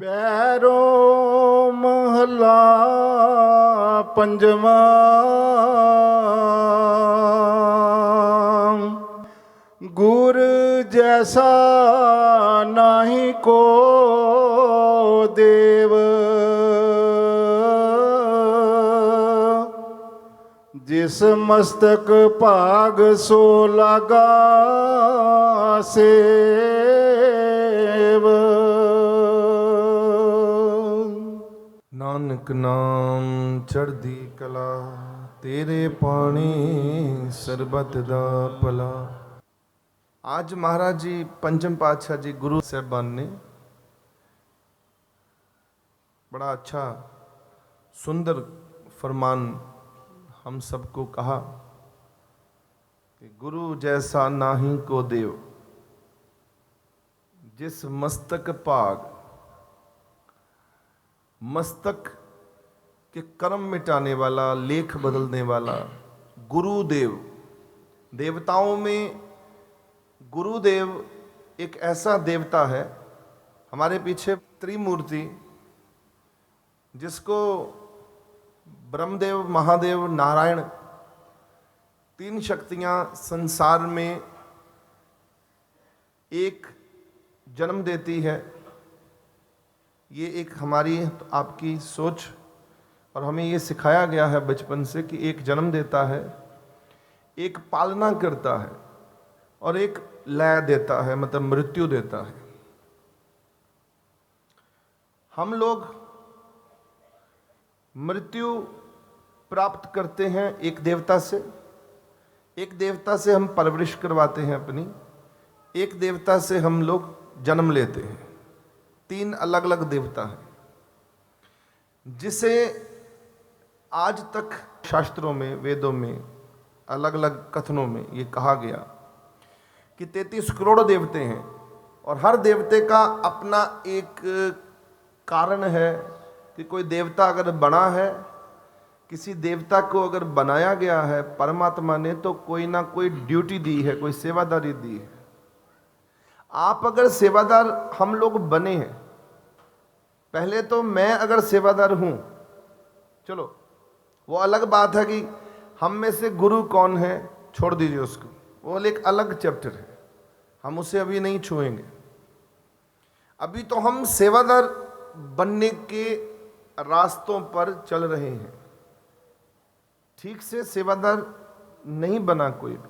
पैरों महला पंजवा। गुर जैसा नाही को देव, जिस मस्तक भाग सो लगा सेव। नानक नाम चढ़दी कला, तेरे पानी सरबत दा भला। आज महाराज जी पंचम पातशाह जी गुरु साहबान ने बड़ा अच्छा सुंदर फरमान हम सबको कहा कि गुरु जैसा नाही को देव, जिस मस्तक भाग, मस्तक के कर्म मिटाने वाला, लेख बदलने वाला गुरुदेव। देवताओं में गुरुदेव एक ऐसा देवता है, हमारे पीछे त्रिमूर्ति, जिसको ब्रह्मदेव, महादेव, नारायण, तीन शक्तियां संसार में एक जन्म देती है। ये एक हमारी आपकी सोच, और हमें ये सिखाया गया है बचपन से कि एक जन्म देता है, एक पालना करता है और एक लय देता है, मतलब मृत्यु देता है। हम लोग मृत्यु प्राप्त करते हैं एक देवता से, एक देवता से हम परवरिश करवाते हैं अपनी, एक देवता से हम लोग जन्म लेते हैं। तीन अलग अलग देवता हैं, जिसे आज तक शास्त्रों में, वेदों में, अलग अलग कथनों में ये कहा गया कि 33 करोड़ देवते हैं और हर देवते का अपना एक कारण है कि कोई देवता अगर बना है, किसी देवता को अगर बनाया गया है परमात्मा ने, तो कोई ना कोई ड्यूटी दी है, कोई सेवादारी दी है। आप अगर सेवादार हम लोग बने हैं, पहले तो मैं अगर सेवादार हूं, चलो वो अलग बात है कि हम में से गुरु कौन है, छोड़ दीजिए उसको, वो एक अलग चैप्टर है, हम उसे अभी नहीं छुएंगे। अभी तो हम सेवादार बनने के रास्तों पर चल रहे हैं। ठीक से सेवादार नहीं बना कोई भी।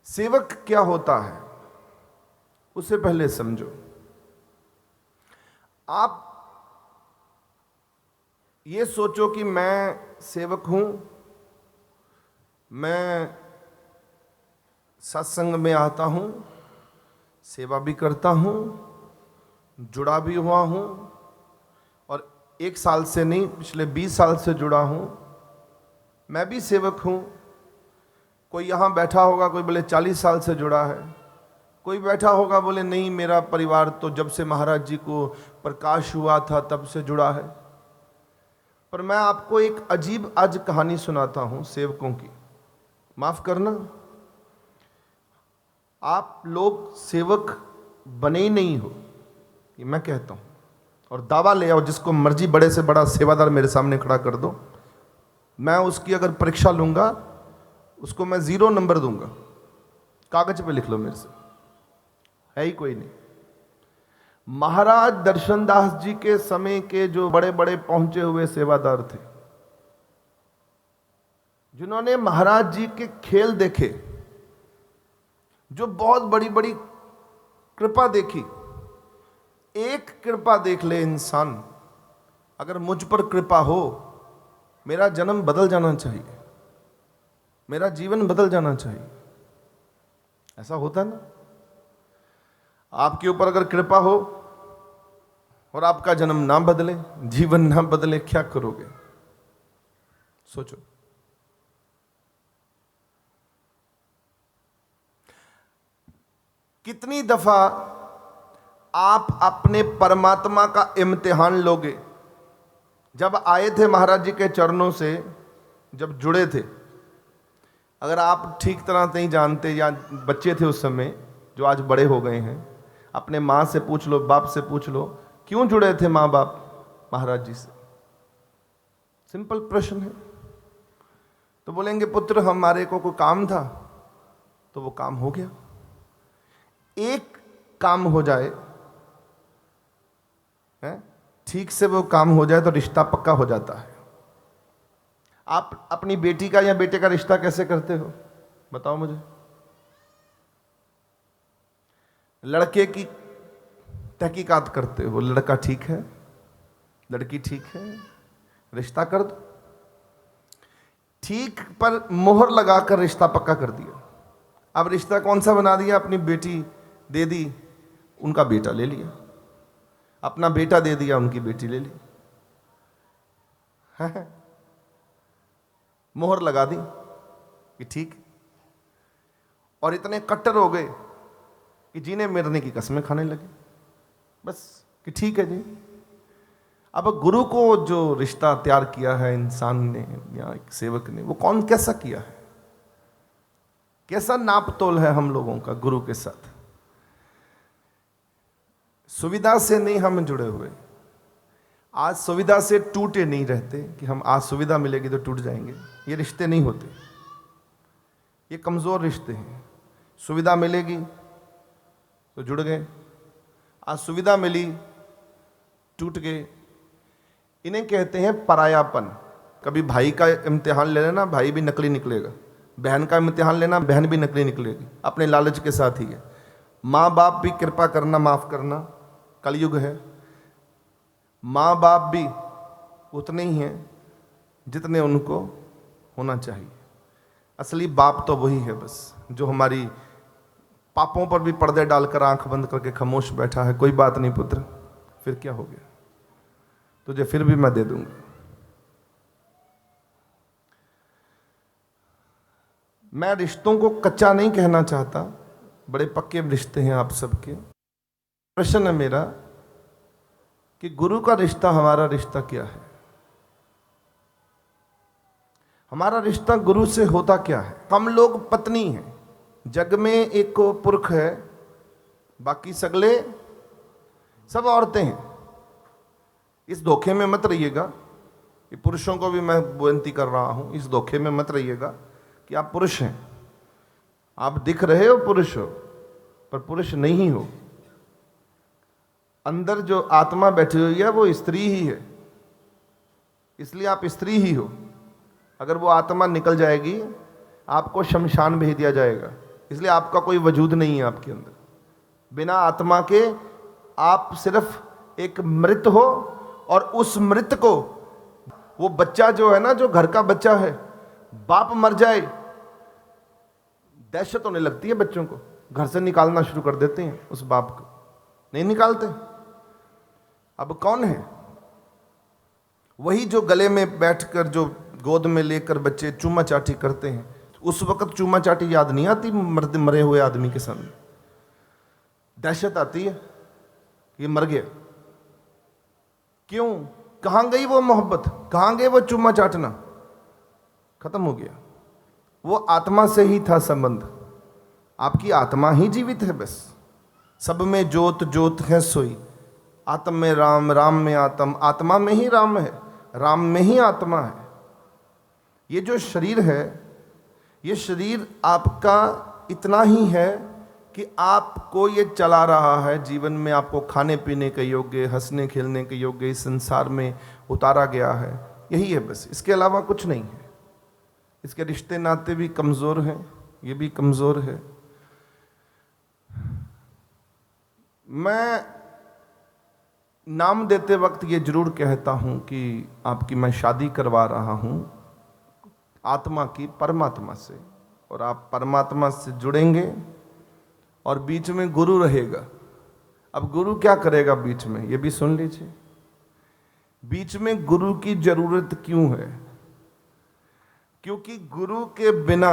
सेवक क्या होता है उसे पहले समझो। आप ये सोचो कि मैं सेवक हूं, मैं सत्संग में आता हूं, सेवा भी करता हूं, जुड़ा भी हुआ हूं, और 1 साल से नहीं, पिछले 20 साल से जुड़ा हूं। मैं भी सेवक हूं। कोई यहां बैठा होगा, कोई बोले 40 साल से जुड़ा है, कोई बैठा होगा बोले नहीं मेरा परिवार तो जब से महाराज जी को प्रकाश हुआ था तब से जुड़ा है। पर मैं आपको एक अजीब आज कहानी सुनाता हूं सेवकों की। माफ करना, आप लोग सेवक बने ही नहीं हो, ये मैं कहता हूं। और दावा ले आओ, जिसको मर्जी बड़े से बड़ा सेवादार मेरे सामने खड़ा कर दो, मैं उसकी अगर परीक्षा लूंगा उसको मैं 0 नंबर दूंगा। कागज पे लिख लो, मेरे से है ही कोई नहीं। महाराज दर्शनदास जी के समय के जो बड़े बड़े पहुंचे हुए सेवादार थे, जिन्होंने महाराज जी के खेल देखे, जो बहुत बड़ी बड़ी कृपा देखी। एक कृपा देख ले इंसान, अगर मुझ पर कृपा हो, मेरा जन्म बदल जाना चाहिए, मेरा जीवन बदल जाना चाहिए। ऐसा होता ना? आपके ऊपर अगर कृपा हो और आपका जन्म ना बदले, जीवन ना बदले, क्या करोगे? सोचो। कितनी दफा आप अपने परमात्मा का इम्तिहान लोगे? जब आए थे महाराज जी के चरणों से, जब जुड़े थे, अगर आप ठीक तरह नहीं जानते या बच्चे थे उस समय, जो आज बड़े हो गए हैं, अपने माँ से पूछ लो, बाप से पूछ लो, क्यों जुड़े थे माँ बाप महाराज जी से? सिंपल प्रश्न है। तो बोलेंगे पुत्र हमारे को कोई काम था, तो वो काम हो गया। एक काम हो जाए, है? ठीक से वो काम हो जाए तो रिश्ता पक्का हो जाता है। आप अपनी बेटी का या बेटे का रिश्ता कैसे करते हो बताओ मुझे। लड़के की तहकीकात करते हो, लड़का ठीक है, लड़की ठीक है, रिश्ता कर दो। ठीक पर मोहर लगाकर रिश्ता पक्का कर दिया। अब रिश्ता कौन सा बना दिया? अपनी बेटी दे दी, उनका बेटा ले लिया। अपना बेटा दे दिया, उनकी बेटी ले ली। है? मोहर लगा दी कि ठीक। और इतने कट्टर हो गए कि जीने मरने की कसमें खाने लगे, बस कि ठीक है जी। अब गुरु को जो रिश्ता तैयार किया है इंसान ने या एक सेवक ने, वो कौन कैसा किया है? कैसा नाप तोल है हम लोगों का गुरु के साथ? सुविधा से नहीं हम जुड़े हुए। आज सुविधा से टूटे नहीं रहते कि हम आज सुविधा मिलेगी तो टूट जाएंगे। ये रिश्ते नहीं होते, ये कमजोर रिश्ते हैं। सुविधा मिलेगी तो जुड़ गए, आज सुविधा मिली टूट गए। इन्हें कहते हैं परायापन। कभी भाई का इम्तिहान ले लेना, भाई भी नकली निकलेगा। बहन का इम्तिहान लेना, बहन भी नकली निकलेगी, अपने लालच के साथ ही है। माँ बाप भी कृपा करना, माफ करना, कलयुग है। माँ बाप भी उतने ही हैं जितने उनको होना चाहिए। असली बाप तो वही है बस, जो हमारी पापों पर भी पर्दे डालकर आंख बंद करके खामोश बैठा है। कोई बात नहीं पुत्र, फिर क्या हो गया, तुझे फिर भी मैं दे दूंगा। मैं रिश्तों को कच्चा नहीं कहना चाहता, बड़े पक्के रिश्ते हैं आप सबके। प्रश्न है मेरा कि गुरु का रिश्ता, हमारा रिश्ता क्या है? हमारा रिश्ता गुरु से होता क्या है? हम लोग पत्नी हैं, जग में एक को पुरख है, बाकी सगले सब औरतें हैं। इस धोखे में मत रहिएगा कि पुरुषों को भी मैं बेनती कर रहा हूं, इस धोखे में मत रहिएगा कि आप पुरुष हैं। आप दिख रहे हो पुरुष हो, पर पुरुष नहीं हो। अंदर जो आत्मा बैठी हुई है वो स्त्री ही है, इसलिए आप स्त्री ही हो। अगर वो आत्मा निकल जाएगी, आपको शमशान भेज दिया जाएगा। इसलिए आपका कोई वजूद नहीं है आपके अंदर। बिना आत्मा के आप सिर्फ एक मृत हो, और उस मृत को, वो बच्चा जो है ना, जो घर का बच्चा है, बाप मर जाए, दहशत होने लगती है बच्चों को, घर से निकालना शुरू कर देते हैं उस बाप को, नहीं निकालते। अब कौन है? वही जो गले में बैठकर, जो गोद में लेकर बच्चे चूमा चाटी करते हैं। उस वक्त चूमा चाटी याद नहीं आती मरे हुए आदमी के सामने, दहशत आती है, ये मर गया। क्यों? कहां गई वो मोहब्बत, कहां गए वो चूमा चाटना? खत्म हो गया। वो आत्मा से ही था संबंध। आपकी आत्मा ही जीवित है बस। सब में ज्योत ज्योत है सोई, आत्म में राम, राम में आत्म, आत्मा में ही राम है, राम में ही आत्मा है। ये जो शरीर है, ये शरीर आपका इतना ही है कि आपको ये चला रहा है। जीवन में आपको खाने पीने के योग्य, हंसने खेलने के योग्य इस संसार में उतारा गया है। यही है बस, इसके अलावा कुछ नहीं है। इसके रिश्ते नाते भी कमज़ोर हैं, ये भी कमज़ोर है। मैं नाम देते वक्त ये जरूर कहता हूँ कि आपकी मैं शादी करवा रहा हूँ आत्मा की परमात्मा से, और आप परमात्मा से जुड़ेंगे और बीच में गुरु रहेगा। अब गुरु क्या करेगा बीच में, ये भी सुन लीजिए। बीच में गुरु की जरूरत क्यों है? क्योंकि गुरु के बिना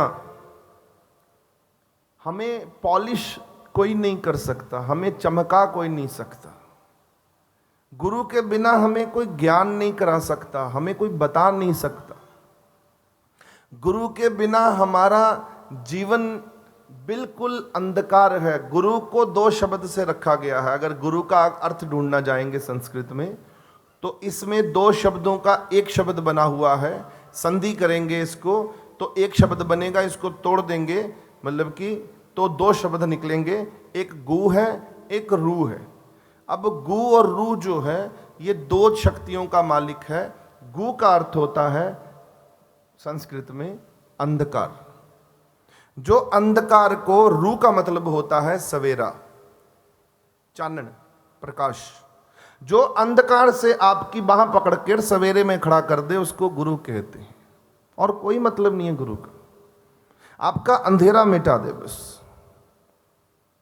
हमें पॉलिश कोई नहीं कर सकता, हमें चमका कोई नहीं सकता। गुरु के बिना हमें कोई ज्ञान नहीं करा सकता, हमें कोई बता नहीं सकता। गुरु के बिना हमारा जीवन बिल्कुल अंधकार है। गुरु को दो शब्द से रखा गया है। अगर गुरु का अर्थ ढूंढना जाएंगे संस्कृत में, तो इसमें दो शब्दों का एक शब्द बना हुआ है। संधि करेंगे इसको तो एक शब्द बनेगा, इसको तोड़ देंगे मतलब कि तो दो शब्द निकलेंगे, एक गु है एक रू है। अब गु और रू जो है ये दो शक्तियों का मालिक है। गु का अर्थ होता है संस्कृत में अंधकार, जो अंधकार को, रू का मतलब होता है सवेरा, चानन, प्रकाश। जो अंधकार से आपकी बाह पकड़ कर सवेरे में खड़ा कर दे उसको गुरु कहते हैं। और कोई मतलब नहीं है गुरु का, आपका अंधेरा मिटा दे बस।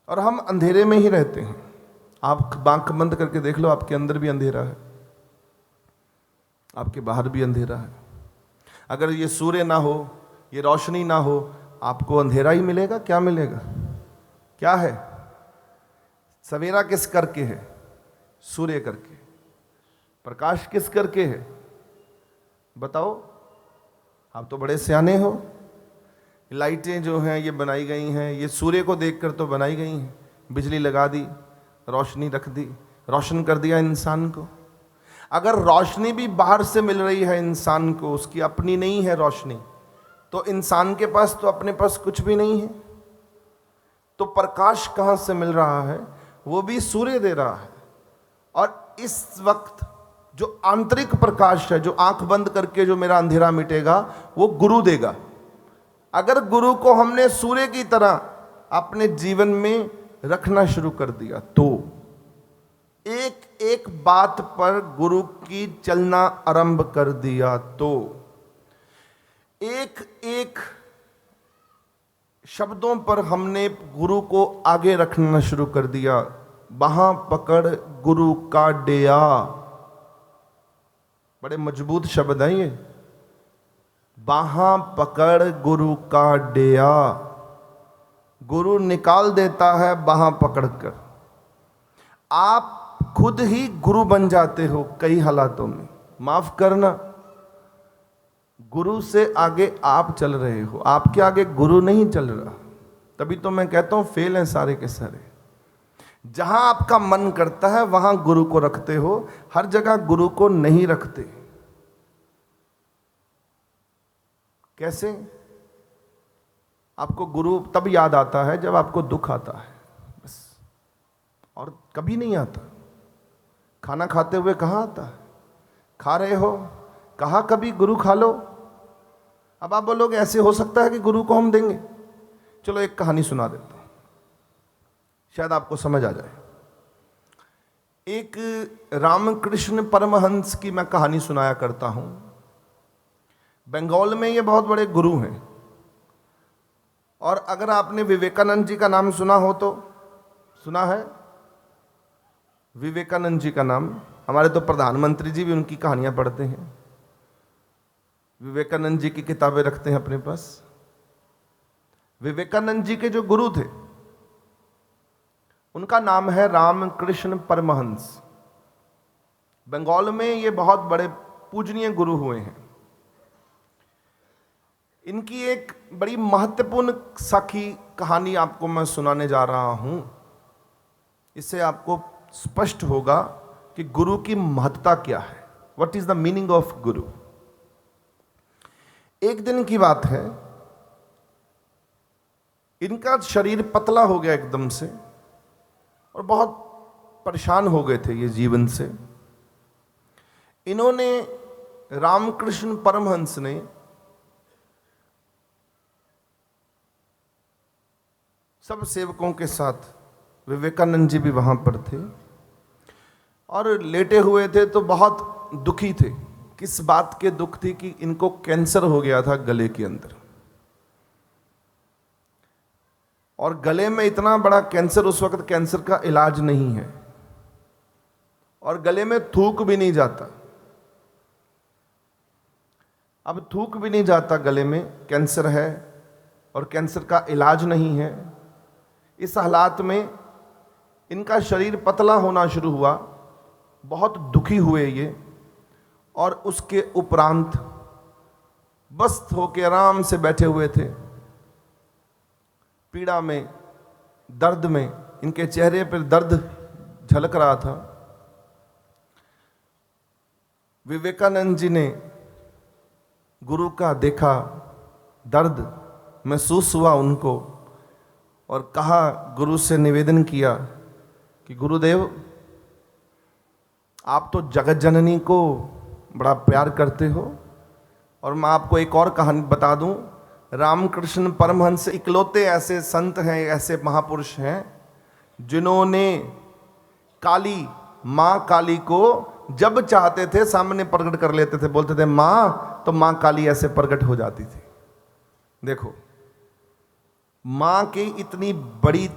और हम अंधेरे में ही रहते हैं। आप आंख बंद करके देख लो, आपके अंदर भी अंधेरा है, आपके बाहर भी अंधेरा है। अगर ये सूर्य ना हो, ये रोशनी ना हो, आपको अंधेरा ही मिलेगा। क्या मिलेगा? क्या है? सवेरा किस करके है? सूर्य करके। प्रकाश किस करके है? बताओ, आप तो बड़े सियाने हो। लाइटें जो हैं ये बनाई गई हैं, ये सूर्य को देखकर तो बनाई गई हैं। बिजली लगा दी, रोशनी रख दी, रोशन कर दिया इंसान को। अगर रोशनी भी बाहर से मिल रही है इंसान को, उसकी अपनी नहीं है रोशनी, तो इंसान के पास तो अपने पास कुछ भी नहीं है। तो प्रकाश कहाँ से मिल रहा है? वो भी सूर्य दे रहा है। और इस वक्त जो आंतरिक प्रकाश है, जो आंख बंद करके जो मेरा अंधेरा मिटेगा, वो गुरु देगा। अगर गुरु को हमने सूर्य की तरह अपने जीवन में रखना शुरू कर दिया, तो एक एक बात पर गुरु की चलना आरंभ कर दिया, तो एक एक शब्दों पर हमने गुरु को आगे रखना शुरू कर दिया। बाहां पकड़ गुरु का डेया, बड़े मजबूत शब्द हैं ये। बाहां पकड़ गुरु का डेया, गुरु निकाल देता है बाहां पकड़कर। आप खुद ही गुरु बन जाते हो कई हालातों में। माफ करना, गुरु से आगे आप चल रहे हो, आपके आगे गुरु नहीं चल रहा। तभी तो मैं कहता हूं फेल हैं सारे के सारे। जहां आपका मन करता है वहां गुरु को रखते हो, हर जगह गुरु को नहीं रखते। कैसे? आपको गुरु तब याद आता है जब आपको दुख आता है, बस, और कभी नहीं आता। खाना खाते हुए कहाँ आता है? खा रहे हो, कहा कभी गुरु खा लो। अब आप बोलोगे ऐसे हो सकता है कि गुरु को हम देंगे? चलो एक कहानी सुना देता हूं, शायद आपको समझ आ जाए। एक रामकृष्ण परमहंस की मैं कहानी सुनाया करता हूं। बंगाल में ये बहुत बड़े गुरु हैं। और अगर आपने विवेकानंद जी का नाम सुना हो तो सुना है? विवेकानंद जी का नाम, हमारे तो प्रधानमंत्री जी भी उनकी कहानियां पढ़ते हैं, विवेकानंद जी की किताबें रखते हैं अपने पास। विवेकानंद जी के जो गुरु थे उनका नाम है रामकृष्ण परमहंस। बंगाल में ये बहुत बड़े पूजनीय गुरु हुए हैं। इनकी एक बड़ी महत्वपूर्ण साखी कहानी आपको मैं सुनाने जा रहा हूं। इससे आपको स्पष्ट होगा कि गुरु की महत्ता क्या है। What is the meaning of गुरु। एक दिन की बात है, इनका शरीर पतला हो गया एकदम से और बहुत परेशान हो गए थे ये जीवन से। इन्होंने, रामकृष्ण परमहंस ने सब सेवकों के साथ, विवेकानंद जी भी वहां पर थे और लेटे हुए थे, तो बहुत दुखी थे। किस बात के दुख थी कि इनको कैंसर हो गया था गले के अंदर। और गले में इतना बड़ा कैंसर, उस वक्त कैंसर का इलाज नहीं है और गले में थूक भी नहीं जाता। अब थूक भी नहीं जाता गले में, कैंसर है और कैंसर का इलाज नहीं है। इस हालात में इनका शरीर पतला होना शुरू हुआ, बहुत दुखी हुए ये, और उसके उपरांत बस्त होकर आराम से बैठे हुए थे। पीड़ा में, दर्द में, इनके चेहरे पर दर्द झलक रहा था। विवेकानंद जी ने गुरु का देखा, दर्द महसूस हुआ उनको, और कहा, गुरु से निवेदन किया कि गुरुदेव, आप तो जगत जननी को बड़ा प्यार करते हो, और मैं आपको एक और कहानी बता दूं। रामकृष्ण परमहंस इकलौते ऐसे संत हैं, ऐसे महापुरुष हैं जिन्होंने काली, माँ काली को जब चाहते थे सामने प्रकट कर लेते थे। बोलते थे माँ, तो माँ काली ऐसे प्रकट हो जाती थी। देखो, माँ की इतनी बड़ी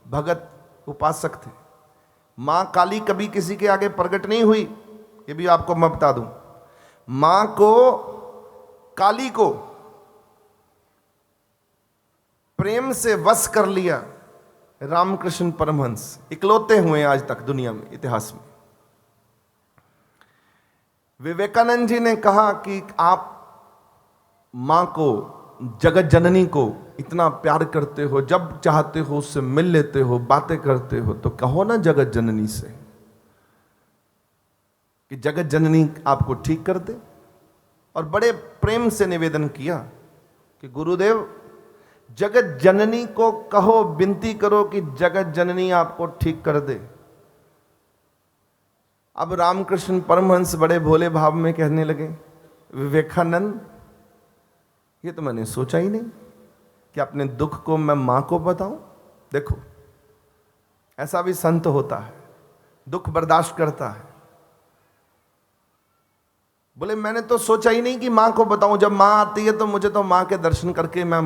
भगत उपासक थे। माँ काली कभी किसी के आगे प्रकट नहीं हुई, ये भी आपको मैं बता दूं। माँ को, काली को प्रेम से वश कर लिया रामकृष्ण परमहंस, इकलौते हुए आज तक दुनिया में, इतिहास में। विवेकानंद जी ने कहा कि आप माँ को, जगत जननी को इतना प्यार करते हो, जब चाहते हो उससे मिल लेते हो, बातें करते हो, तो कहो ना जगत जननी से कि जगत जननी आपको ठीक कर दे। और बड़े प्रेम से निवेदन किया कि गुरुदेव, जगत जननी को कहो, विनती करो कि जगत जननी आपको ठीक कर दे। अब रामकृष्ण परमहंस बड़े भोले भाव में कहने लगे, विवेकानंद, ये तो मैंने सोचा ही नहीं कि अपने दुख को मैं मां को बताऊं। देखो, ऐसा भी संत होता है, दुख बर्दाश्त करता है। बोले मैंने तो सोचा ही नहीं कि मां को बताऊं, जब मां आती है तो मुझे तो मां के दर्शन करके मैं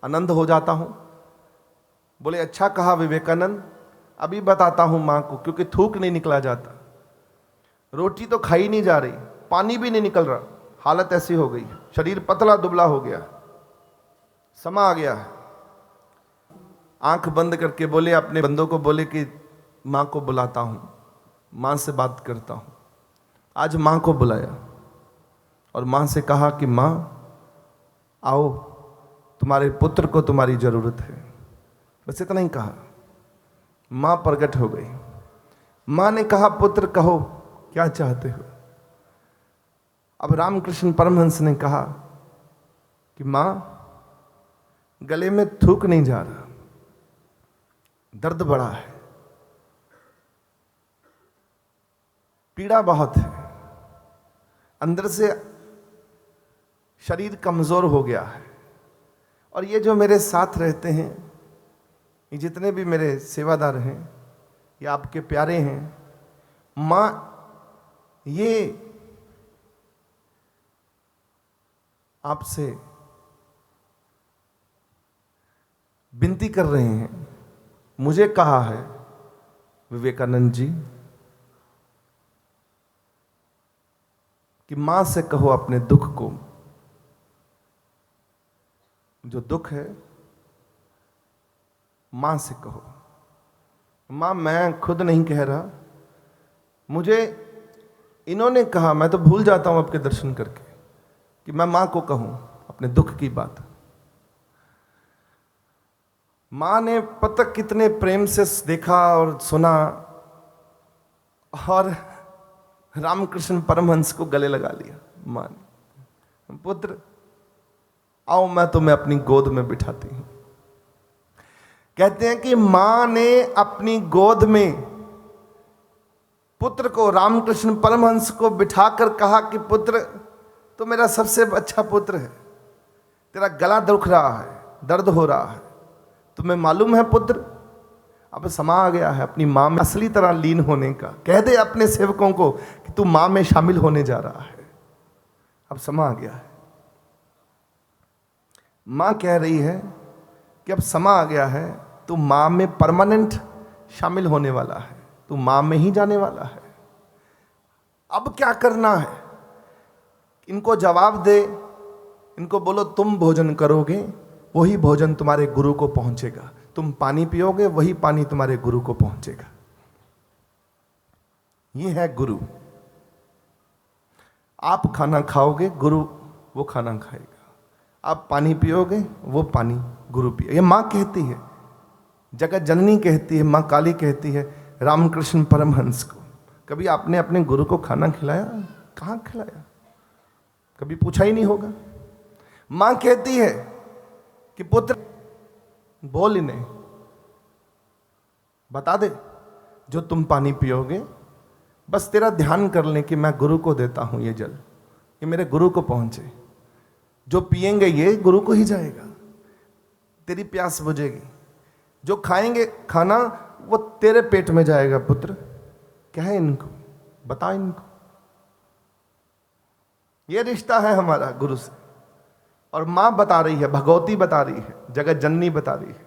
आनंद हो जाता हूं। बोले अच्छा कहा विवेकानंद, अभी बताता हूं मां को, क्योंकि थूक नहीं निकला जाता, रोटी तो खाई नहीं जा रही, पानी भी नहीं निकल रहा, हालत ऐसी हो गई, शरीर पतला दुबला हो गया, समा आ गया है। आंख बंद करके बोले, अपने बंदों को बोले कि मां को बुलाता हूं, मां से बात करता हूं। आज मां को बुलाया और मां से कहा कि मां आओ, तुम्हारे पुत्र को तुम्हारी जरूरत है। बस इतना ही कहा, मां प्रकट हो गई। मां ने कहा, पुत्र कहो क्या चाहते हो। अब रामकृष्ण परमहंस ने कहा कि मां, गले में थूक नहीं जा रहा, दर्द बड़ा है, पीड़ा बहुत है, अंदर से शरीर कमजोर हो गया है, और ये जो मेरे साथ रहते हैं, ये जितने भी मेरे सेवादार हैं, ये आपके प्यारे हैं, मां ये आपसे विनती कर रहे हैं, मुझे कहा है विवेकानंद जी कि मां से कहो अपने दुख को, जो दुख है मां से कहो। मां, मैं खुद नहीं कह रहा, मुझे इन्होंने कहा, मैं तो भूल जाता हूं आपके दर्शन करके कि मैं मां को कहूं अपने दुख की बात। मां ने पता कितने प्रेम से देखा और सुना, और रामकृष्ण परमहंस को गले लगा लिया। मां ने, पुत्र आओ, मैं तुम्हें अपनी गोद में बिठाती हूं। कहते हैं कि मां ने अपनी गोद में पुत्र को, रामकृष्ण परमहंस को बिठाकर कहा कि पुत्र, तो मेरा सबसे अच्छा पुत्र है, तेरा गला दुख रहा है, दर्द हो रहा है, तुम्हें मालूम है पुत्र, अब समा आ गया है अपनी मां में असली तरह लीन होने का। कह दे अपने सेवकों को कि तू मां में शामिल होने जा रहा है, अब समा आ गया है। मां कह रही है कि अब समा आ गया है, तू मां में परमानेंट शामिल होने वाला है, तू मां में ही जाने वाला है। अब क्या करना है, इनको जवाब दे, इनको बोलो तुम भोजन करोगे, वही भोजन तुम्हारे गुरु को पहुंचेगा, तुम पानी पियोगे, वही पानी तुम्हारे गुरु को पहुंचेगा। ये है गुरु। आप खाना खाओगे, गुरु वो खाना खाएगा। आप पानी पियोगे, वो पानी गुरु पिए। ये माँ कहती है, जगत जननी कहती है, माँ काली कहती है रामकृष्ण परमहंस को। कभी आपने अपने गुरु को खाना खिलाया? कहाँ खिलाया? कभी पूछा ही नहीं होगा। माँ कहती है कि पुत्र बोल इन्हें, बता दे जो तुम पानी पियोगे, बस तेरा ध्यान कर ले कि मैं गुरु को देता हूं ये जल, ये मेरे गुरु को पहुंचे। जो पिएंगे ये गुरु को ही जाएगा, तेरी प्यास बुझेगी। जो खाएंगे खाना वो तेरे पेट में जाएगा। पुत्र क्या है इनको, बता इनको। ये रिश्ता है हमारा गुरु से। और मां बता रही है, भगवती बता रही है, जगत जननी बता रही है।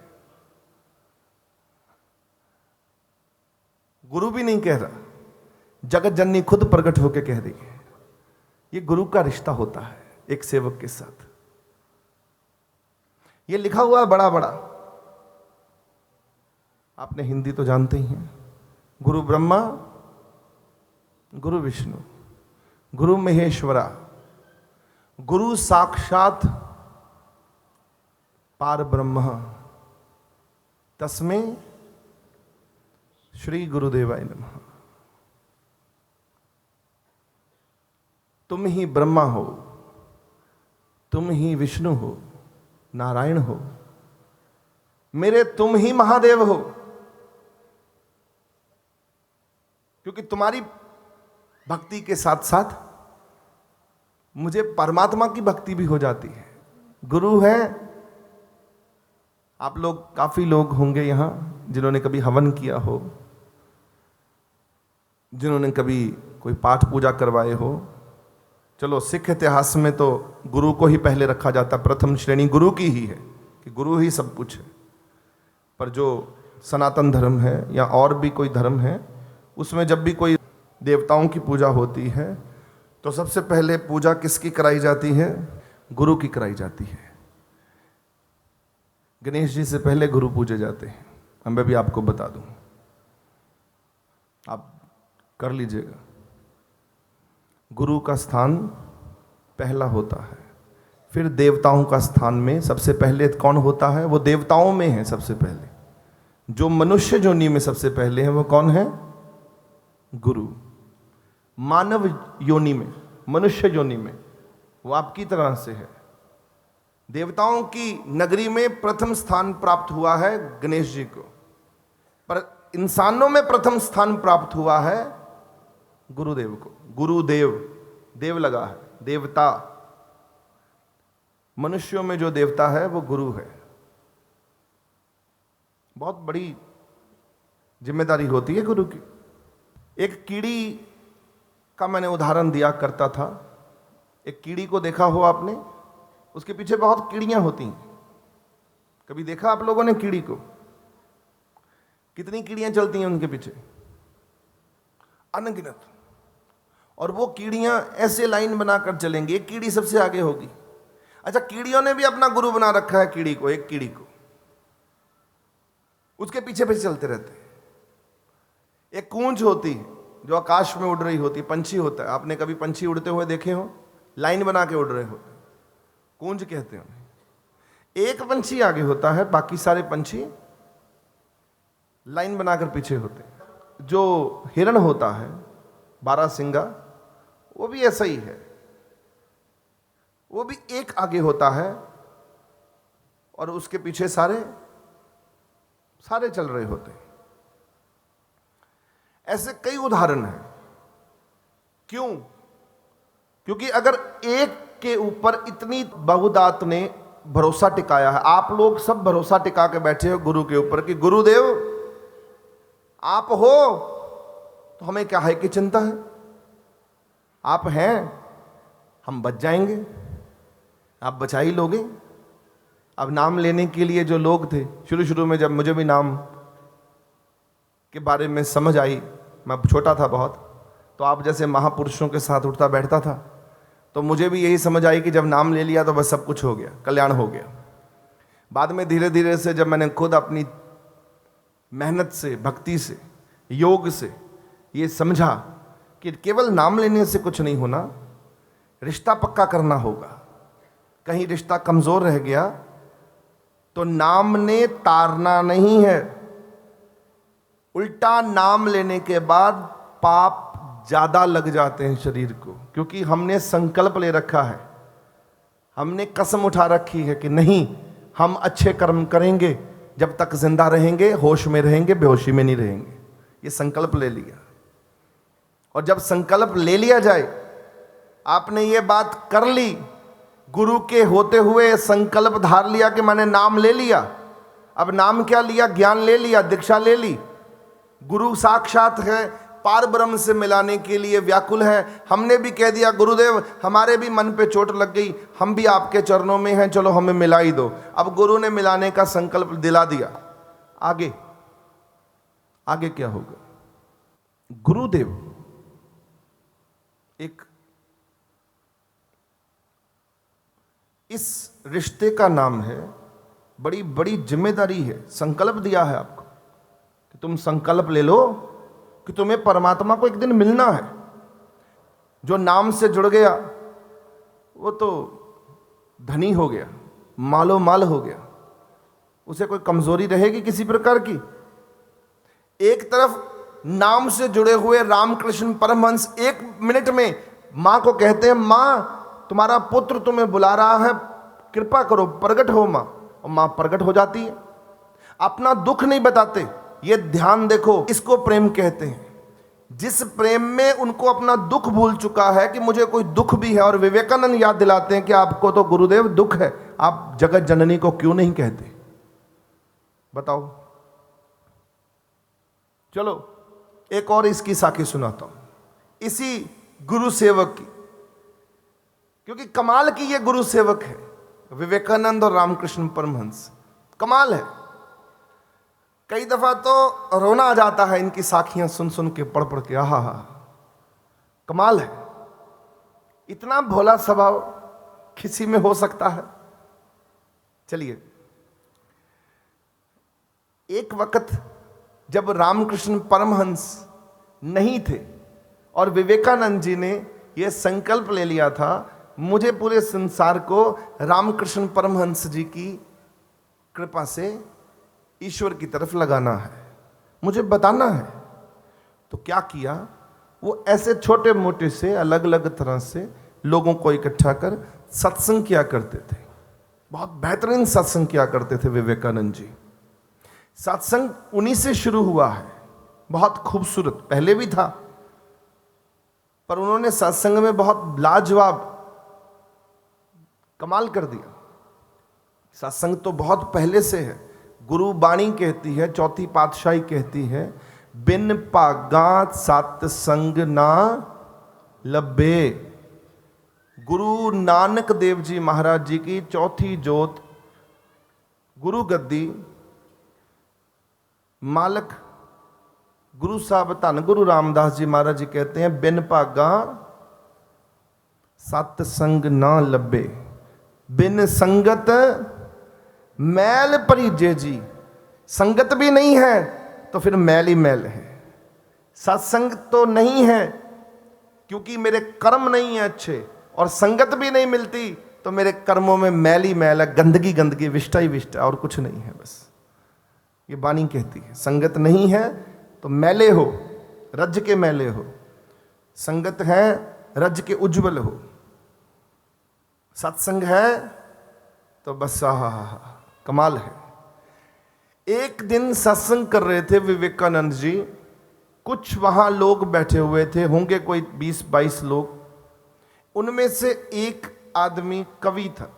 गुरु भी नहीं कह रहा, जगत जननी खुद प्रकट होकर कह रही है। ये गुरु का रिश्ता होता है एक सेवक के साथ। ये लिखा हुआ है बड़ा बड़ा, आपने हिंदी तो जानते ही हैं। गुरु ब्रह्मा, गुरु विष्णु, गुरु महेश्वरा, गुरु साक्षात पार ब्रह्म, तस्मै श्री गुरुदेवाय नमः। तुम ही ब्रह्मा हो, तुम ही विष्णु हो, नारायण हो, मेरे तुम ही महादेव हो। क्योंकि तुम्हारी भक्ति के साथ साथ मुझे परमात्मा की भक्ति भी हो जाती है। गुरु है। आप लोग, काफी लोग होंगे यहां जिन्होंने कभी हवन किया हो, जिन्होंने कभी कोई पाठ पूजा करवाए हो। चलो, सिख इतिहास में तो गुरु को ही पहले रखा जाता, प्रथम श्रेणी गुरु की ही है कि गुरु ही सब कुछ है। पर जो सनातन धर्म है या और भी कोई धर्म है, उसमें जब भी कोई देवताओं की पूजा होती है तो सबसे पहले पूजा किसकी कराई जाती है? गुरु की कराई जाती है। गणेश जी से पहले गुरु पूजे जाते हैं। अब मैं भी आपको बता दूं, आप कर लीजिएगा। गुरु का स्थान पहला होता है, फिर देवताओं का स्थान में सबसे पहले कौन होता है? वो देवताओं में है सबसे पहले। जो मनुष्य योनि में सबसे पहले है वो कौन है? गुरु। मानव योनि में, मनुष्य योनि में वो आपकी तरह से है। देवताओं की नगरी में प्रथम स्थान प्राप्त हुआ है गणेश जी को, पर इंसानों में प्रथम स्थान प्राप्त हुआ है गुरुदेव को। गुरुदेव, देव लगा है, देवता। मनुष्यों में जो देवता है वो गुरु है। बहुत बड़ी जिम्मेदारी होती है गुरु की। एक कीड़ी का मैंने उदाहरण दिया करता था। एक कीड़ी को देखा हो आपने, उसके पीछे बहुत कीड़ियां होती हैं। कभी देखा आप लोगों ने कीड़ी को? कितनी कीड़ियां चलती हैं उनके पीछे? अनगिनत। और वो कीड़ियां ऐसे लाइन बनाकर चलेंगी, एक कीड़ी सबसे आगे होगी। अच्छा, कीड़ियों ने भी अपना गुरु बना रखा है कीड़ी को, एक कीड़ी को, उसके पीछे पीछे चलते रहते हैं। एक कूंज होती है जो आकाश में उड़ रही होती है, पंछी होता है। आपने कभी पंछी उड़ते हुए देखे हो? लाइन बना के उड़ रहे होते, कूंज कहते हैं उन्हें। एक पंछी आगे होता है, बाकी सारे पंछी लाइन बनाकर पीछे होते हैं। जो हिरण होता है, बारहसिंगा, वो भी ऐसा ही है। वो भी एक आगे होता है और उसके पीछे सारे चल रहे होते हैं। ऐसे कई उदाहरण हैं। क्यों? क्योंकि अगर एक के ऊपर इतनी बहुदात ने भरोसा टिकाया है, आप लोग सब भरोसा टिका के बैठे हो गुरु के ऊपर कि गुरुदेव आप हो तो हमें क्या है की चिंता है, आप हैं, हम बच जाएंगे, आप बचा ही लोगे। अब नाम लेने के लिए जो लोग थे, शुरू शुरू में जब मुझे भी नाम के बारे में समझ आई, मैं छोटा था बहुत, तो आप जैसे महापुरुषों के साथ उठता बैठता था, तो मुझे भी यही समझ आई कि जब नाम ले लिया तो बस सब कुछ हो गया, कल्याण हो गया। बाद में धीरे धीरे से जब मैंने खुद अपनी मेहनत से, भक्ति से, योग से ये समझा कि केवल नाम लेने से कुछ नहीं होना, रिश्ता पक्का करना होगा। कहीं रिश्ता कमजोर रह गया तो नाम ने तारना नहीं है, उल्टा नाम लेने के बाद पाप ज्यादा लग जाते हैं शरीर को, क्योंकि हमने संकल्प ले रखा है, हमने कसम उठा रखी है कि नहीं, हम अच्छे कर्म करेंगे जब तक जिंदा रहेंगे, होश में रहेंगे, बेहोशी में नहीं रहेंगे। ये संकल्प ले लिया, और जब संकल्प ले लिया जाए, आपने ये बात कर ली, गुरु के होते हुए संकल्प धार लिया कि मैंने नाम ले लिया। अब नाम क्या लिया? ज्ञान ले लिया, दीक्षा ले ली। गुरु साक्षात है, पार ब्रह्म से मिलाने के लिए व्याकुल है। हमने भी कह दिया गुरुदेव हमारे भी मन पे चोट लग गई, हम भी आपके चरणों में हैं, चलो हमें मिला ही दो। अब गुरु ने मिलाने का संकल्प दिला दिया, आगे आगे क्या होगा? गुरुदेव एक इस रिश्ते का नाम है, बड़ी बड़ी जिम्मेदारी है। संकल्प दिया है आपको कि तुम संकल्प ले लो कि तुम्हें परमात्मा को एक दिन मिलना है। जो नाम से जुड़ गया वो तो धनी हो गया, मालो माल हो गया, उसे कोई कमजोरी रहेगी किसी प्रकार की? एक तरफ नाम से जुड़े हुए रामकृष्ण परमहंस एक मिनट में मां को कहते हैं, मां तुम्हारा पुत्र तुम्हें बुला रहा है, कृपा करो, प्रकट हो मां। और मां प्रकट हो जाती है। अपना दुख नहीं बताते, ये ध्यान देखो, इसको प्रेम कहते हैं। जिस प्रेम में उनको अपना दुख भूल चुका है कि मुझे कोई दुख भी है। और विवेकानंद याद दिलाते हैं कि आपको तो गुरुदेव दुख है, आप जगत जननी को क्यों नहीं कहते? बताओ। चलो एक और इसकी साखी सुनाता हूं, इसी गुरु सेवक की, क्योंकि कमाल की ये गुरु सेवक है विवेकानंद और रामकृष्ण परमहंस। कमाल है। कई दफा तो रोना आ जाता है इनकी साखियां सुन सुन के, पढ़ पढ़ के। आहा हा, कमाल है। इतना भोला स्वभाव किसी में हो सकता है? चलिए, एक वक्त जब रामकृष्ण परमहंस नहीं थे और विवेकानंद जी ने यह संकल्प ले लिया था, मुझे पूरे संसार को रामकृष्ण परमहंस जी की कृपा से ईश्वर की तरफ लगाना है, मुझे बताना है। तो क्या किया? वो ऐसे छोटे मोटे से अलग अलग तरह से लोगों को इकट्ठा कर सत्संग किया करते थे। बहुत बेहतरीन सत्संग किया करते थे विवेकानंद जी। सत्संग उन्हीं से शुरू हुआ है, बहुत खूबसूरत। पहले भी था, पर उन्होंने सत्संग में बहुत लाजवाब कमाल कर दिया। सत्संग तो बहुत पहले से है। गुरु बाणी कहती है, चौथी पातशाही कहती है, बिन भागा सत्संग ना लब्बे। गुरु नानक देव जी महाराज जी की चौथी जोत, गुरु गद्दी मालक गुरु साहब धन गुरु रामदास जी महाराज जी कहते हैं, बिन भागा सत्संग ना लब्बे, बिन संगत मैल परिजे जी। संगत भी नहीं है तो फिर मैल ही मैल है। सत्संग तो नहीं है क्योंकि मेरे कर्म नहीं है अच्छे, और संगत भी नहीं मिलती तो मेरे कर्मों में मैल ही मैल है, गंदगी गंदगी, विष्टा ही विष्टा, और कुछ नहीं है। बस ये बानी कहती है, संगत नहीं है तो मैले हो, रज के मैले हो। संगत है रज के उज्जवल हो। सत्संग है तो बस कमाल है। एक दिन सत्संग कर रहे थे विवेकानंद जी, कुछ वहां लोग बैठे हुए थे, होंगे कोई 20-22 लोग। उनमें से एक आदमी कवि था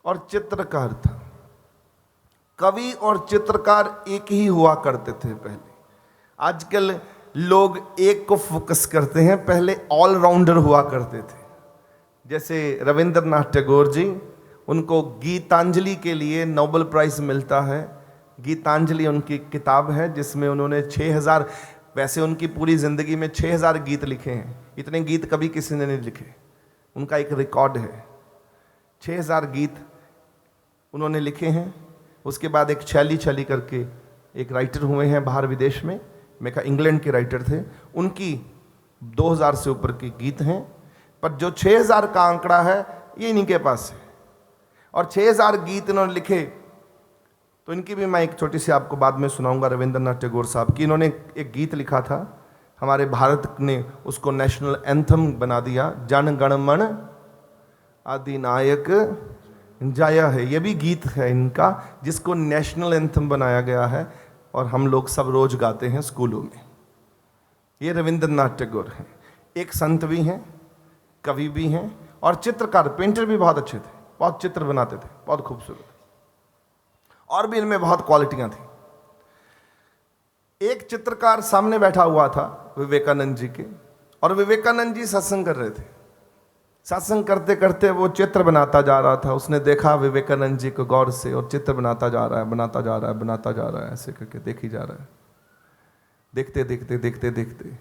और चित्रकार था। कवि और चित्रकार एक ही हुआ करते थे पहले। आजकल लोग एक को फोकस करते हैं, पहले ऑलराउंडर हुआ करते थे। जैसे रविंद्रनाथ टैगोर जी, उनको गीतांजलि के लिए नोबेल प्राइज मिलता है। गीतांजलि उनकी किताब है जिसमें उन्होंने 6000, वैसे उनकी पूरी जिंदगी में 6000 गीत लिखे हैं। इतने गीत कभी किसी ने नहीं लिखे, उनका एक रिकॉर्ड है। 6000 गीत उन्होंने लिखे हैं। उसके बाद एक छैली करके एक राइटर हुए हैं बाहर विदेश में, मैं कहा इंग्लैंड के राइटर थे, उनकी 2000 से ऊपर के गीत हैं। पर जो 6000 का आंकड़ा है ये इन्हीं के पास है। और 6000 गीत इन्होंने लिखे। तो इनकी भी मैं एक छोटी सी आपको बाद में सुनाऊंगा, रविंद्रनाथ टैगोर साहब की। इन्होंने एक गीत लिखा था, हमारे भारत ने उसको नेशनल एंथम बना दिया, जन गण मन अधिनायक जाया है। ये भी गीत है इनका जिसको नेशनल एंथम बनाया गया है और हम लोग सब रोज गाते हैं स्कूलों में। ये रविंद्रनाथ टैगोर हैं, एक संत भी हैं, कवि भी हैं और चित्रकार, पेंटर भी बहुत अच्छे थे, बहुत चित्र बनाते थे, बहुत खूबसूरत। और भी इनमें बहुत क्वालिटियां थी। एक चित्रकार सामने बैठा हुआ था विवेकानंद जी के, और विवेकानंद जी सत्संग कर रहे थे। सत्संग करते करते वो चित्र बनाता जा रहा था। उसने देखा विवेकानंद जी को गौर से, और चित्र बनाता जा रहा है, बनाता जा रहा है, बनाता जा रहा है, ऐसे करके देखी जा रहा है। देखते देखते देखते देखते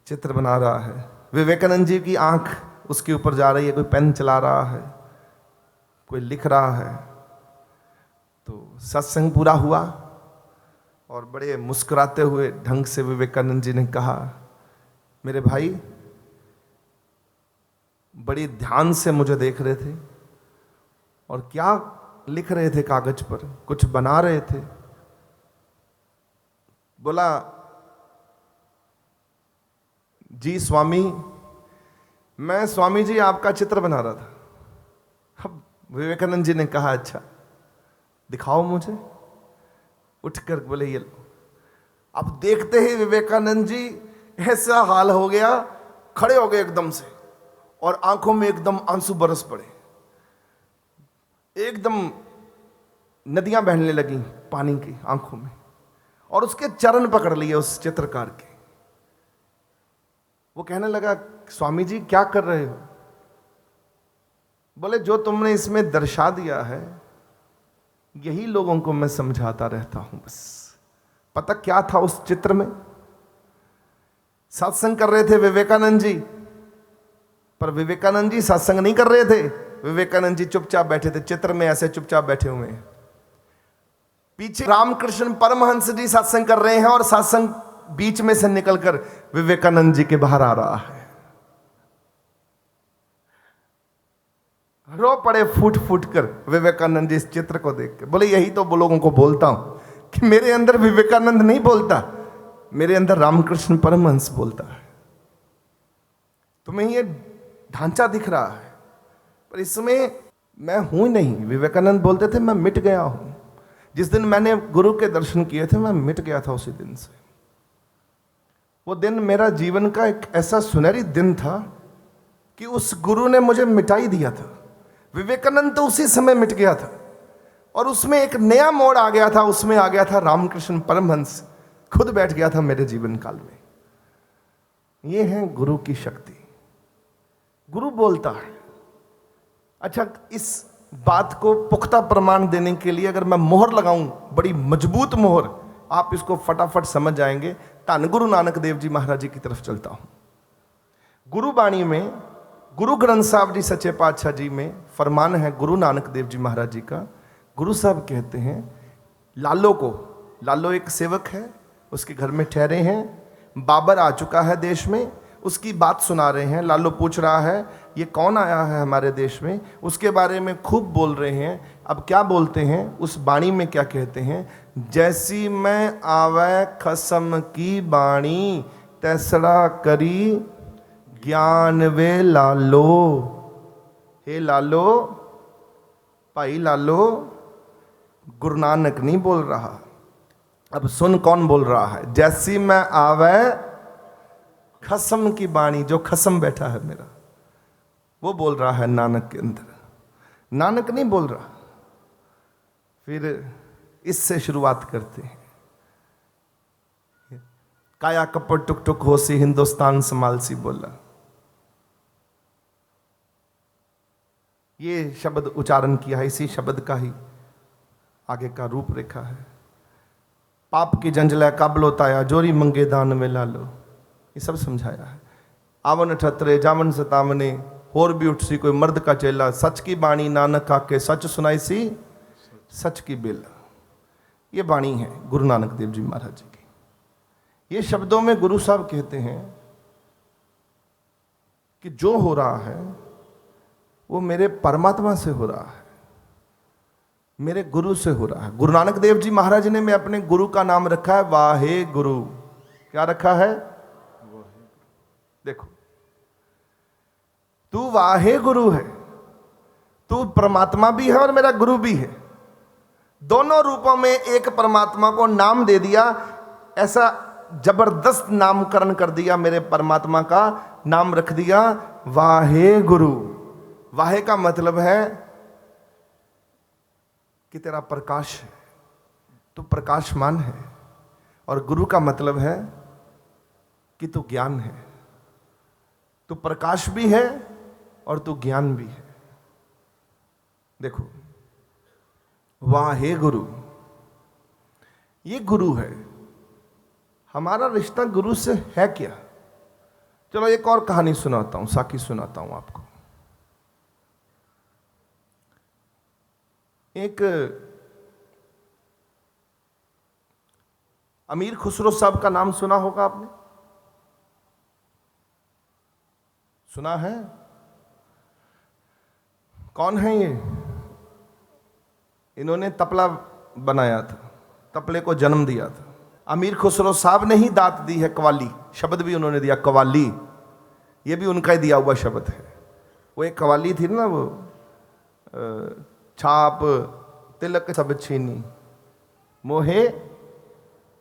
चित्र बना रहा है। विवेकानंद जी की आंख उसके ऊपर जा रही है, कोई पेन चला रहा है, कोई लिख रहा है। तो सत्संग पूरा हुआ और बड़े मुस्कुराते हुए ढंग से विवेकानंद जी ने कहा, मेरे भाई बड़ी ध्यान से मुझे देख रहे थे और क्या लिख रहे थे कागज पर, कुछ बना रहे थे। बोला, जी स्वामी, मैं स्वामी जी आपका चित्र बना रहा था। अब विवेकानंद जी ने कहा, अच्छा दिखाओ मुझे। उठकर बोले, ये लो। अब देखते ही विवेकानंद जी ऐसा हाल हो गया, खड़े हो गए एकदम से और आंखों में एकदम आंसू बरस पड़े। एकदम नदियां बहने लगी पानी की आंखों में, और उसके चरण पकड़ लिए उस चित्रकार के। वो कहने लगा, स्वामी जी क्या कर रहे हो? बोले, जो तुमने इसमें दर्शा दिया है यही लोगों को मैं समझाता रहता हूं बस। पता क्या था उस चित्र में? सत्संग कर रहे थे विवेकानंद जी, पर विवेकानंद जी सत्संग नहीं कर रहे थे। विवेकानंद जी चुपचाप बैठे थे, चित्र में ऐसे चुपचाप बैठे हुए हैं। पीछे रामकृष्ण परमहंस जी सत्संग कर रहे हैं और सत्संग बीच में से निकलकर विवेकानंद जी के बाहर आ रहा है। रो पड़े फूट फूट कर विवेकानंद जी इस चित्र को देख के। बोले, यही तो लोगों को बोलता हूं कि मेरे अंदर विवेकानंद नहीं बोलता, मेरे अंदर रामकृष्ण परमहंस बोलता है। तुम्हें ये ढांचा दिख रहा है, पर इसमें मैं हूं नहीं। विवेकानंद बोलते थे, मैं मिट गया हूं। जिस दिन मैंने गुरु के दर्शन किए थे, मैं मिट गया था उसी दिन से। वो दिन मेरा जीवन का एक ऐसा सुनहरी दिन था कि उस गुरु ने मुझे मिटाई दिया था। विवेकानंद तो उसी समय मिट गया था और उसमें एक नया मोड़ आ गया था। उसमें आ गया था रामकृष्ण परमहंस, खुद बैठ गया था मेरे जीवन काल में। ये है गुरु की शक्ति। गुरु बोलता है। अच्छा, इस बात को पुख्ता प्रमाण देने के लिए अगर मैं मोहर लगाऊं, बड़ी मजबूत मोहर, आप इसको फटाफट समझ जाएंगे। धन गुरु नानक देव जी महाराज जी की तरफ चलता हूं। गुरुबाणी में, गुरु ग्रंथ साहब जी सच्चे पातशाह जी में फरमान है गुरु नानक देव जी महाराज जी का। गुरु साहब कहते हैं लालो को, लालो एक सेवक है, उसके घर में ठहरे हैं। बाबर आ चुका है देश में, उसकी बात सुना रहे हैं। लालो पूछ रहा है, ये कौन आया है हमारे देश में? उसके बारे में खूब बोल रहे हैं। अब क्या बोलते हैं, उस बाणी में क्या कहते हैं? जैसी मैं आवे खसम की बाणी, तैसड़ा करी ज्ञान वे लालो। हे लालो, भाई लालो, गुरु नानक नहीं बोल रहा। अब सुन कौन बोल रहा है। जैसी मैं आवे खसम की बाणी, जो खसम बैठा है मेरा, वो बोल रहा है नानक के अंदर। नानक नहीं बोल रहा। फिर इससे शुरुआत करते हैं। काया कपड़ टुक टुक होसी, हिंदुस्तान संभालसी बोला। ये शब्द उच्चारण किया है, इसी शब्द का ही आगे का रूपरेखा है। पाप की जंजला काबलो ताया, जोरी मंगे दान में लालो, ये सब समझाया है। आवन ठतरे जावन सतावने, होर भी उठ सी कोई मर्द का चेला, सच की बाणी नानक आके सच सुनाई सी सच की बेला। ये बाणी है गुरु नानक देव जी महाराज जी की। ये शब्दों में गुरु साहब कहते हैं कि जो हो रहा है वो मेरे परमात्मा से हो रहा है, मेरे गुरु से हो रहा है। गुरु नानक देव जी महाराज ने मैं अपने गुरु का नाम रखा है वाहे गुरु। क्या रखा है? देखो, तू वाहे गुरु है, तू परमात्मा भी है और मेरा गुरु भी है। दोनों रूपों में एक परमात्मा को नाम दे दिया, ऐसा जबरदस्त नामकरण कर दिया, मेरे परमात्मा का नाम रख दिया वाहे गुरु। वाहे का मतलब है कि तेरा प्रकाश है, तू प्रकाशमान है, और गुरु का मतलब है कि तू ज्ञान है। तू प्रकाश भी है और तू ज्ञान भी है। देखो, वाहे गुरु, ये गुरु है। हमारा रिश्ता गुरु से है क्या? चलो एक और कहानी सुनाता हूं, साखी सुनाता हूं आपको। एक अमीर खुसरो साहब का नाम सुना होगा आपने? सुना है? कौन है ये? इन्होंने तबला बनाया था, तबले को जन्म दिया था। अमीर खुसरो साहब ने ही दात दी है कवाली, शब्द भी उन्होंने दिया कवाली, ये भी उनका ही दिया हुआ शब्द है। वो एक कवाली थी ना, वो छाप तिलक सब छीनी मोहे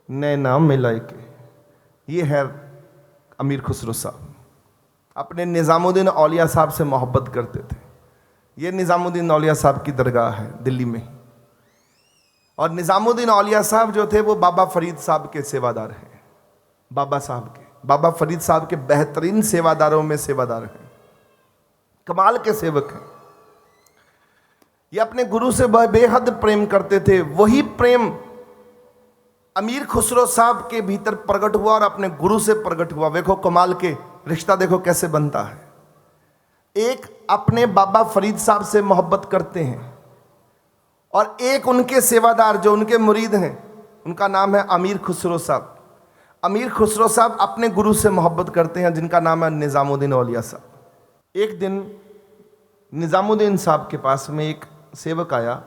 नैना मिलाई के, ये है अमीर खुसरो साहब। अपने निज़ामुद्दीन औलिया साहब से मोहब्बत करते थे। ये निज़ामुद्दीन औलिया साहब की दरगाह है दिल्ली में, और निज़ामुद्दीन औलिया साहब जो थे वो बाबा फरीद साहब के सेवादार हैं। बाबा साहब के, बाबा फरीद साहब के बेहतरीन सेवादारों में सेवादार हैं, कमाल के सेवक हैं। ये अपने गुरु से बेहद प्रेम करते थे। वही प्रेम अमीर खुसरो साहब के भीतर प्रकट हुआ और अपने गुरु से प्रकट हुआ। देखो कमाल के रिश्ता, देखो कैसे बनता है। एक अपने बाबा फरीद साहब से मोहब्बत करते हैं, और एक उनके सेवादार जो उनके मुरीद हैं, उनका नाम है अमीर खुसरो साहब। अमीर खुसरो साहब अपने गुरु से मोहब्बत करते हैं, जिनका नाम है निज़ामुद्दीन औलिया साहब। एक दिन निज़ामुद्दीन साहब के पास में एक सेवक आया,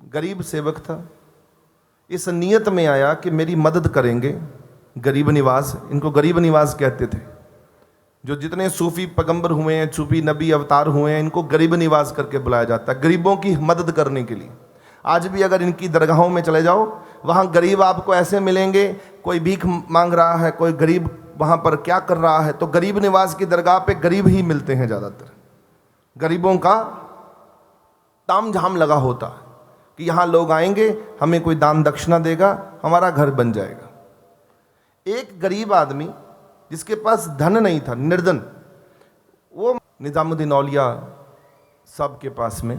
गरीब सेवक था। इस नियत में आया कि मेरी मदद करेंगे। गरीब निवाज, इनको गरीब निवाज कहते थे। जो जितने सूफी पैगंबर हुए हैं, सूफी नबी अवतार हुए हैं, इनको गरीब निवाज करके बुलाया जाता है, गरीबों की मदद करने के लिए। आज भी अगर इनकी दरगाहों में चले जाओ, वहाँ गरीब आपको ऐसे मिलेंगे, कोई भीख मांग रहा है, कोई गरीब वहाँ पर क्या कर रहा है, तो गरीब निवाज की दरगाह पे गरीब ही मिलते हैं। ज़्यादातर गरीबों का ताम झाम लगा होता है कि यहाँ लोग आएंगे, हमें कोई दान दक्षिणा देगा, हमारा घर बन जाएगा। एक गरीब आदमी जिसके पास धन नहीं था, निर्धन, वो निज़ामुद्दीन औलिया साहब के पास में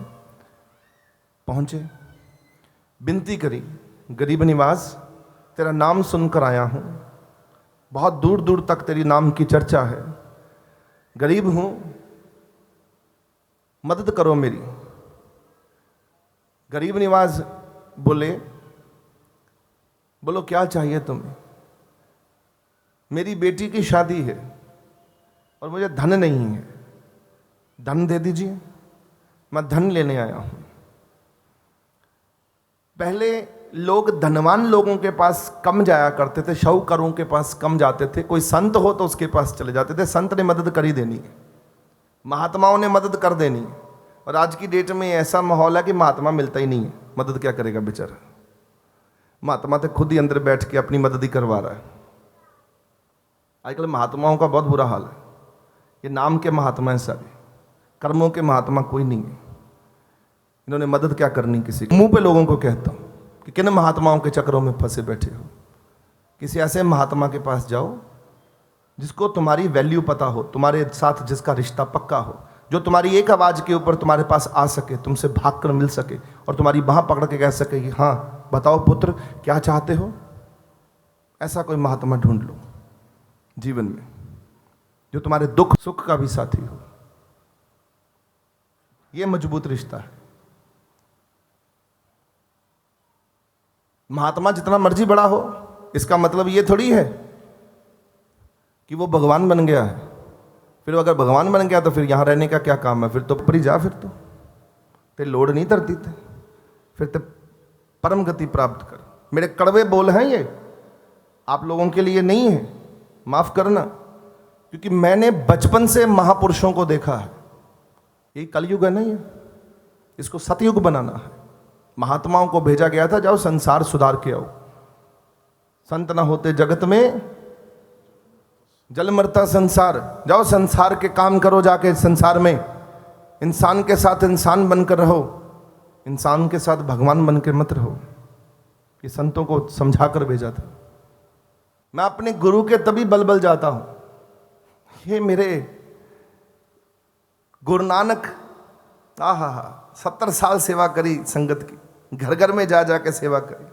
पहुँचे, विनती करी, गरीब निवाज तेरा नाम सुनकर आया हूँ, बहुत दूर दूर तक तेरी नाम की चर्चा है, गरीब हूँ, मदद करो मेरी। गरीब निवाज बोलो क्या चाहिए तुम्हें? मेरी बेटी की शादी है और मुझे धन नहीं है, धन दे दीजिए, मैं धन लेने आया हूं। पहले लोग धनवान लोगों के पास कम जाया करते थे, शाहूकारों के पास कम जाते थे। कोई संत हो तो उसके पास चले जाते थे, संत ने मदद कर ही देनी है, महात्माओं ने मदद कर देनी है। और आज की डेट में ऐसा माहौल है कि महात्मा मिलता ही नहीं है, मदद क्या करेगा बेचारा। महात्मा तो खुद ही अंदर बैठ के अपनी मदद ही करवा रहा है। आजकल महात्माओं का बहुत बुरा हाल है। ये नाम के महात्मा हैं सारे, कर्मों के महात्मा कोई नहीं है। इन्होंने मदद क्या करनी किसी की। मुंह पे लोगों को कहता हूँ कि किन महात्माओं के चक्रों में फंसे बैठे हो। किसी ऐसे महात्मा के पास जाओ जिसको तुम्हारी वैल्यू पता हो, तुम्हारे साथ जिसका रिश्ता पक्का हो, जो तुम्हारी एक आवाज़ के ऊपर तुम्हारे पास आ सके, तुमसे भाग कर मिल सके और तुम्हारी बाह पकड़ के कह सके कि हाँ बताओ पुत्र क्या चाहते हो। ऐसा कोई महात्मा ढूंढ लो जीवन में, जो तुम्हारे दुख सुख का भी साथी हो। ये मजबूत रिश्ता है। महात्मा जितना मर्जी बड़ा हो, इसका मतलब ये थोड़ी है कि वो भगवान बन गया है। फिर अगर भगवान बन गया तो फिर यहाँ रहने का क्या काम है, फिर तो ऊपर ही जा, फिर लोड नहीं धरती थे, फिर तो परम गति प्राप्त कर। मेरे कड़वे बोल हैं ये, आप लोगों के लिए नहीं है, माफ करना, क्योंकि मैंने बचपन से महापुरुषों को देखा है। यही कलयुग है नहीं है, इसको सतयुग बनाना है। महात्माओं को भेजा गया था, जाओ संसार सुधार के आओ। संत ना होते जगत में जल मरता संसार, जाओ संसार के काम करो, जाके संसार में इंसान के साथ इंसान बनकर रहो, इंसान के साथ भगवान बनकर मत रहो। ये संतों को समझा कर भेजा था। मैं अपने गुरु के तभी बल जाता हूं। ये मेरे गुरु नानक, 70 साल सेवा करी संगत की, घर घर में जा जाके सेवा करी,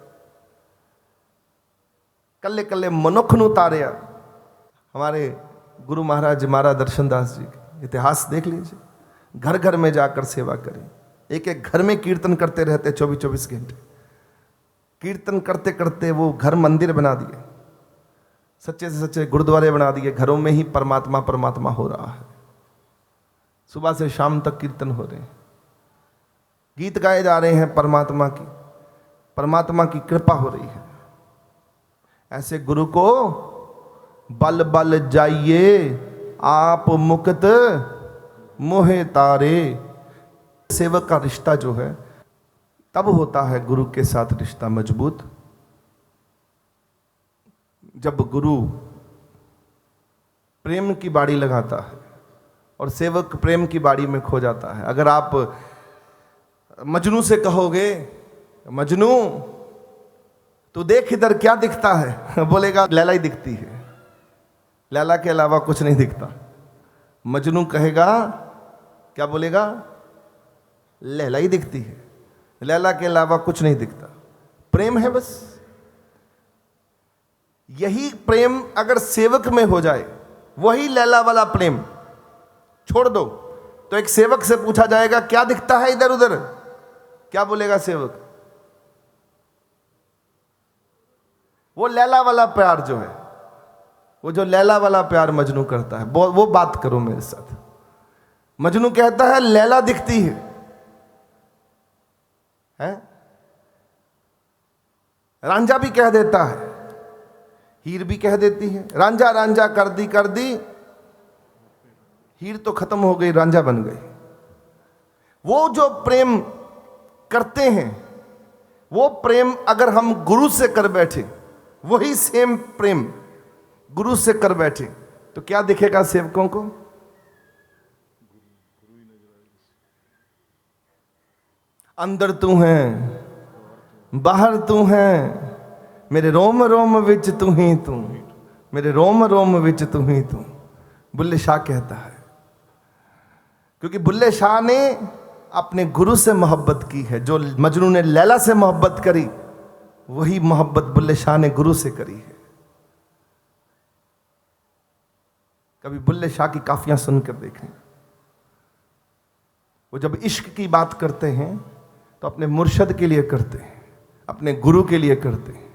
कल्ले कल्ले मनुख नु तारिया। हमारे गुरु महाराज महाराज दर्शन दास जी के इतिहास देख लीजिए, घर घर में जाकर सेवा करी, एक एक घर में कीर्तन करते रहते 24-24 घंटे। कीर्तन करते करते वो घर मंदिर बना दिए, सच्चे से सच्चे गुरुद्वारे बना दिए। घरों में ही परमात्मा परमात्मा हो रहा है, सुबह से शाम तक कीर्तन हो रहे हैं, गीत गाए जा रहे हैं, परमात्मा की कृपा हो रही है। ऐसे गुरु को बल बल जाइए आप मुक्त मोहे तारे। सेवक का रिश्ता जो है तब होता है गुरु के साथ रिश्ता मजबूत, जब गुरु प्रेम की बाड़ी लगाता है और सेवक प्रेम की बाड़ी में खो जाता है। अगर आप मजनू से कहोगे, मजनू तू देख इधर क्या दिखता है, बोलेगा लैला ही दिखती है, लैला के अलावा कुछ नहीं दिखता। मजनू कहेगा, क्या बोलेगा, लैला ही दिखती है, लैला के अलावा कुछ नहीं दिखता। प्रेम है बस। यही प्रेम अगर सेवक में हो जाए, वही लैला वाला प्रेम छोड़ दो, तो एक सेवक से पूछा जाएगा क्या दिखता है इधर उधर, क्या बोलेगा सेवक, वो लैला वाला प्यार जो है, वो जो लैला वाला प्यार मजनू करता है, वो बात करो मेरे साथ। मजनू कहता है लैला दिखती है? रांझा भी कह देता है, हीर भी कह देती है, रांझा रांझा कर दी, हीर तो खत्म हो गई, रांझा बन गई। वो जो प्रेम करते हैं, वो प्रेम अगर हम गुरु से कर बैठे, वही सेम प्रेम गुरु से कर बैठे, तो क्या दिखेगा सेवकों को? अंदर तू है, बाहर तू है, मेरे रोम रोम विच तू ही तू, मेरे रोम रोम विच तू ही तू, बुल्ले शाह कहता है। क्योंकि बुल्ले शाह ने अपने गुरु से मोहब्बत की है। जो मजनू ने लैला से मोहब्बत करी, वही मोहब्बत बुल्ले शाह ने गुरु से करी है। कभी बुल्ले शाह की काफियां सुनकर देखें, वो जब इश्क की बात करते हैं तो अपने मुर्शद के लिए करते हैं, अपने गुरु के लिए करते हैं।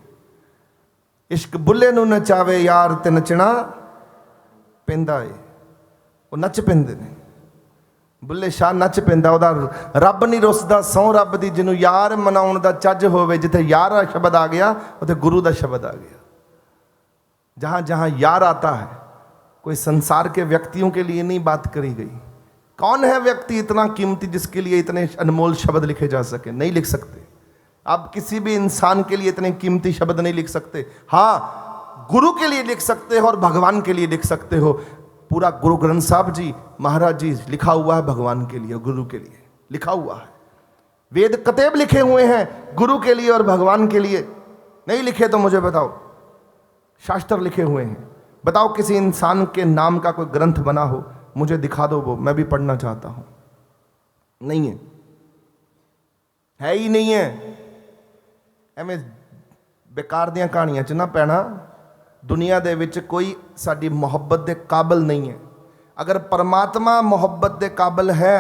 इश्क बुल्ले नू नचावे यार ते नचना पैंदा है, वो नच पैंदे ने। बुल्ले शाह नच पैंदा, ਉਹਦਾ ਰੱਬ ਨਹੀਂ ਰੁੱਸਦਾ, ਸਹੁੰ ਰੱਬ ਦੀ ਜਿਹਨੂੰ ਯਾਰ ਮਨਾਉਣ ਦਾ ਚੱਜ ਹੋਵੇ। ਜਿੱਥੇ यार ਦਾ शब्द आ गया, ਉੱਥੇ गुरु ਦਾ शब्द आ गया। जहाँ जहाँ यार आता है, कोई संसार के व्यक्तियों के लिए नहीं बात करी गई। कौन है व्यक्ति इतना कीमती जिसके लिए इतने अनमोल शब्द लिखे जा सके? नहीं लिख सकते। आप किसी भी इंसान के लिए इतने कीमती शब्द नहीं लिख सकते। हाँ, गुरु के लिए लिख सकते हो और भगवान के लिए लिख सकते हो। पूरा गुरु ग्रंथ साहब जी महाराज जी लिखा हुआ है भगवान के लिए, गुरु के लिए लिखा हुआ है। वेद कतेब लिखे हुए हैं गुरु के लिए और भगवान के लिए। नहीं लिखे तो मुझे बताओ। शास्त्र लिखे हुए हैं, बताओ किसी इंसान के नाम का कोई ग्रंथ बना हो, मुझे दिखा दो, वो मैं भी पढ़ना चाहता हूं। नहीं है ही नहीं है। ਐਵੇਂ बेकार ਦੀਆਂ ਕਹਾਣੀਆਂ 'ਚ ਨਾ ਪੈਣਾ। दुनिया ਦੇ ਵਿੱਚ कोई ਸਾਡੀ ਮੁਹੱਬਤ ਦੇ ਕਾਬਿਲ नहीं है। अगर परमात्मा ਮੁਹੱਬਤ ਦੇ ਕਾਬਿਲ है,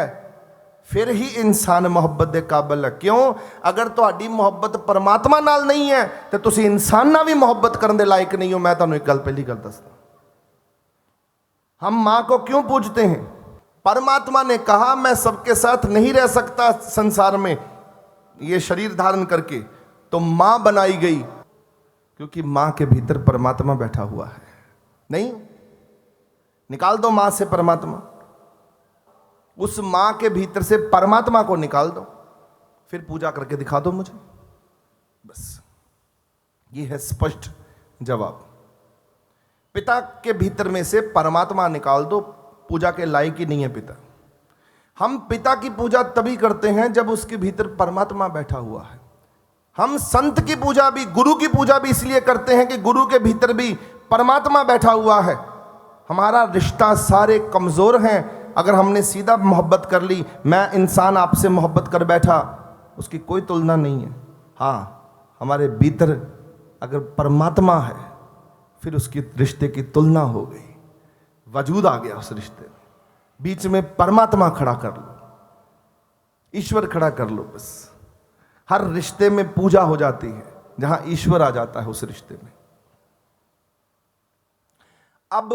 फिर ही इंसान ਮੁਹੱਬਤ ਦੇ ਕਾਬਿਲ है। क्यों? अगर ਤੁਹਾਡੀ ਮੁਹੱਬਤ परमात्मा ਨਾਲ नहीं है तो ਤੁਸੀਂ इंसान ਨਾਲ भी ਮੁਹੱਬਤ ਕਰਨ ਦੇ ਲਾਇਕ नहीं हो। मैं ਤੁਹਾਨੂੰ एक गल पहली गल दसदा, हम मां को क्यों पूजते हैं? परमात्मा ने कहा मैं सबके साथ नहीं रह सकता संसार में ये शरीर धारण करके, तो मां बनाई गई, क्योंकि मां के भीतर परमात्मा बैठा हुआ है। नहीं, निकाल दो मां से परमात्मा, उस मां के भीतर से परमात्मा को निकाल दो, फिर पूजा करके दिखा दो मुझे। बस ये है स्पष्ट जवाब। पिता के भीतर में से परमात्मा निकाल दो, पूजा के लायक ही नहीं है पिता। हम पिता की पूजा तभी करते हैं जब उसके भीतर परमात्मा बैठा हुआ है। हम संत की पूजा भी, गुरु की पूजा भी इसलिए करते हैं कि गुरु के भीतर भी परमात्मा बैठा हुआ है। हमारा रिश्ता सारे कमजोर हैं। अगर हमने सीधा मोहब्बत कर ली, मैं इंसान आपसे मोहब्बत कर बैठा, उसकी कोई तुलना नहीं है। हाँ, हमारे भीतर अगर परमात्मा है, फिर उसकी रिश्ते की तुलना हो गई, वजूद आ गया उस रिश्ते में। बीच में परमात्मा खड़ा कर लो, ईश्वर खड़ा कर लो, बस हर रिश्ते में पूजा हो जाती है जहां ईश्वर आ जाता है उस रिश्ते में। अब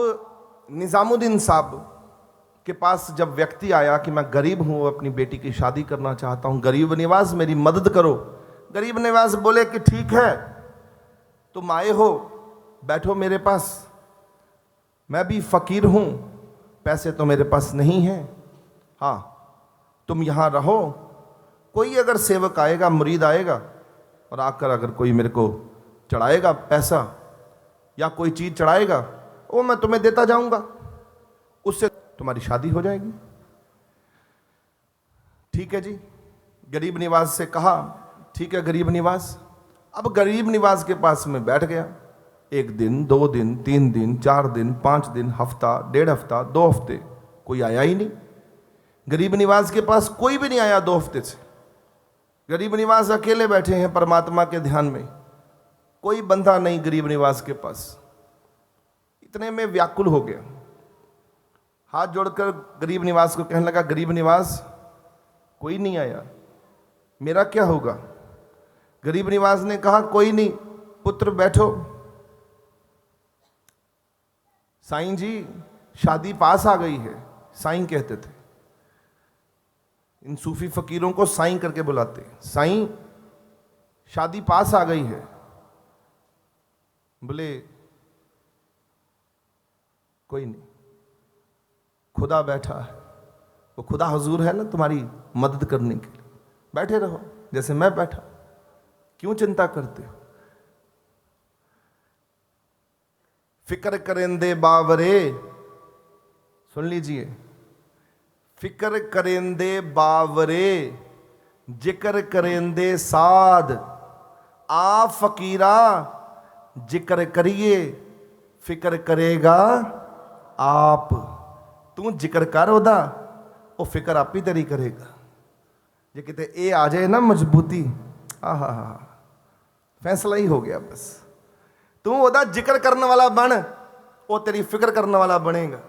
निजामुद्दीन साहब के पास जब व्यक्ति आया कि मैं गरीब हूं, अपनी बेटी की शादी करना चाहता हूं, गरीब निवाज मेरी मदद करो। गरीब निवाज बोले कि ठीक है, तुम आए हो, बैठो मेरे पास, मैं भी फकीर हूं, पैसे तो मेरे पास नहीं हैं, हाँ तुम यहां रहो, कोई अगर सेवक आएगा, मुरीद आएगा और आकर अगर कोई मेरे को चढ़ाएगा पैसा या कोई चीज चढ़ाएगा, वो मैं तुम्हें देता जाऊंगा, उससे तुम्हारी शादी हो जाएगी। ठीक है जी, गरीब निवाज से कहा, ठीक है गरीब निवाज। अब गरीब निवाज के पास में बैठ गया। 1 दिन, 2 दिन, 3 दिन, 4 दिन, 5 दिन, हफ्ता, 1.5 हफ्ता, 2 हफ्ते, कोई आया ही नहीं। गरीब निवाज के पास कोई भी नहीं आया 2 हफ्ते से। गरीब निवाज अकेले बैठे हैं परमात्मा के ध्यान में, कोई बंदा नहीं गरीब निवाज के पास। इतने में व्याकुल हो गया, हाथ जोड़कर गरीब निवाज को कहने लगा, गरीब निवाज कोई नहीं आया, मेरा क्या होगा? गरीब निवाज ने कहा, कोई नहीं पुत्र बैठो, साईं जी शादी पास आ गई है। साईं कहते थे, इन सूफी फकीरों को साईं करके बुलाते, साईं शादी पास आ गई है। बोले कोई नहीं, खुदा बैठा है, वो खुदा हुजूर है ना तुम्हारी मदद करने के लिए, बैठे रहो जैसे मैं बैठा, क्यों चिंता करते हो? फिक्र करेंदे बावरे, सुन लीजिए, फिक्र करेंदे बावरे, जिक्र करेंदे साध, आ फकीरा जिक्र करिए, फिक्र करेगा आप। तू जिक्र कर ओदा, वो फिक्र आप ही तेरी करेगा। जे किते ए आ जाए ना मजबूती, आहा हा, फैसला ही हो गया बस। तू ओदा जिक्र करने वाला बन, वो तेरी फिक्र करने वाला बनेगा।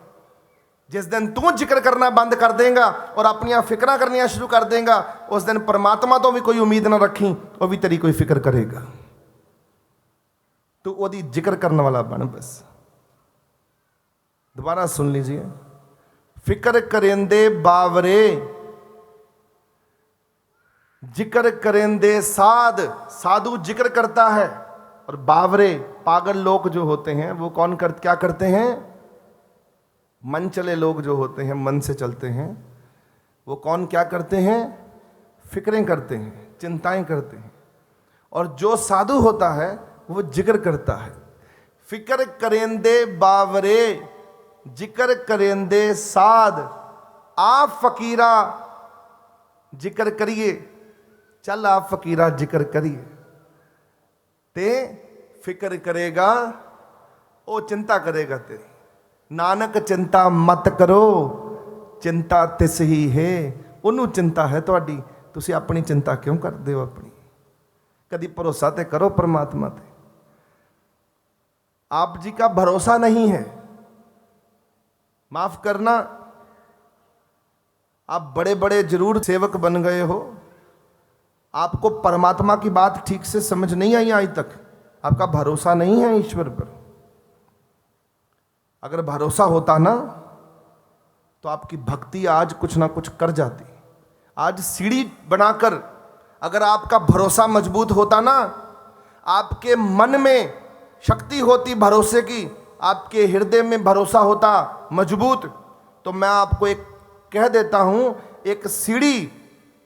जिस दिन तू जिक्र करना बंद कर देगा और अपनी फिक्र करनिया शुरू कर देगा, उस दिन परमात्मा तो भी कोई उम्मीद ना रखी, वो भी तेरी कोई फिक्र करेगा। तू ओदी जिक्र करने वाला बन बस। दोबारा सुन लीजिए, फिक्र करेंदे बावरे, जिक्र करेंदे साध, साधु जिक्र करता है, और बावरे पागल लोग जो होते हैं वो क्या करते हैं? मन चले लोग जो होते हैं, मन से चलते हैं, वो क्या करते हैं? फिक्रें करते हैं, चिंताएं करते हैं। और जो साधु होता है वो जिक्र करता है। फिक्र करेंदे बावरे, जिक्र करेंदे साध, आप फकीरा जिक्र करिए, चल आप फकीरा जिक्र करिए, ते फिक्र करेगा, वो चिंता करेगा तेरी। नानक चिंता मत करो, चिंता तिस ही है, उन्होंने चिंता है तुहाडी, तुसी अपनी चिंता क्यों करते हो? अपनी कभी भरोसा ते करो परमात्मा ते। आप जी का भरोसा नहीं है, माफ करना, आप बड़े बड़े जरूर सेवक बन गए हो, आपको परमात्मा की बात ठीक से समझ नहीं आई आज तक, आपका भरोसा नहीं है ईश्वर पर। अगर भरोसा होता ना तो आपकी भक्ति आज कुछ ना कुछ कर जाती। आज सीढ़ी बनाकर अगर आपका भरोसा मजबूत होता ना, आपके मन में शक्ति होती भरोसे की, आपके हृदय में भरोसा होता मजबूत, तो मैं आपको एक कह देता हूं, एक सीढ़ी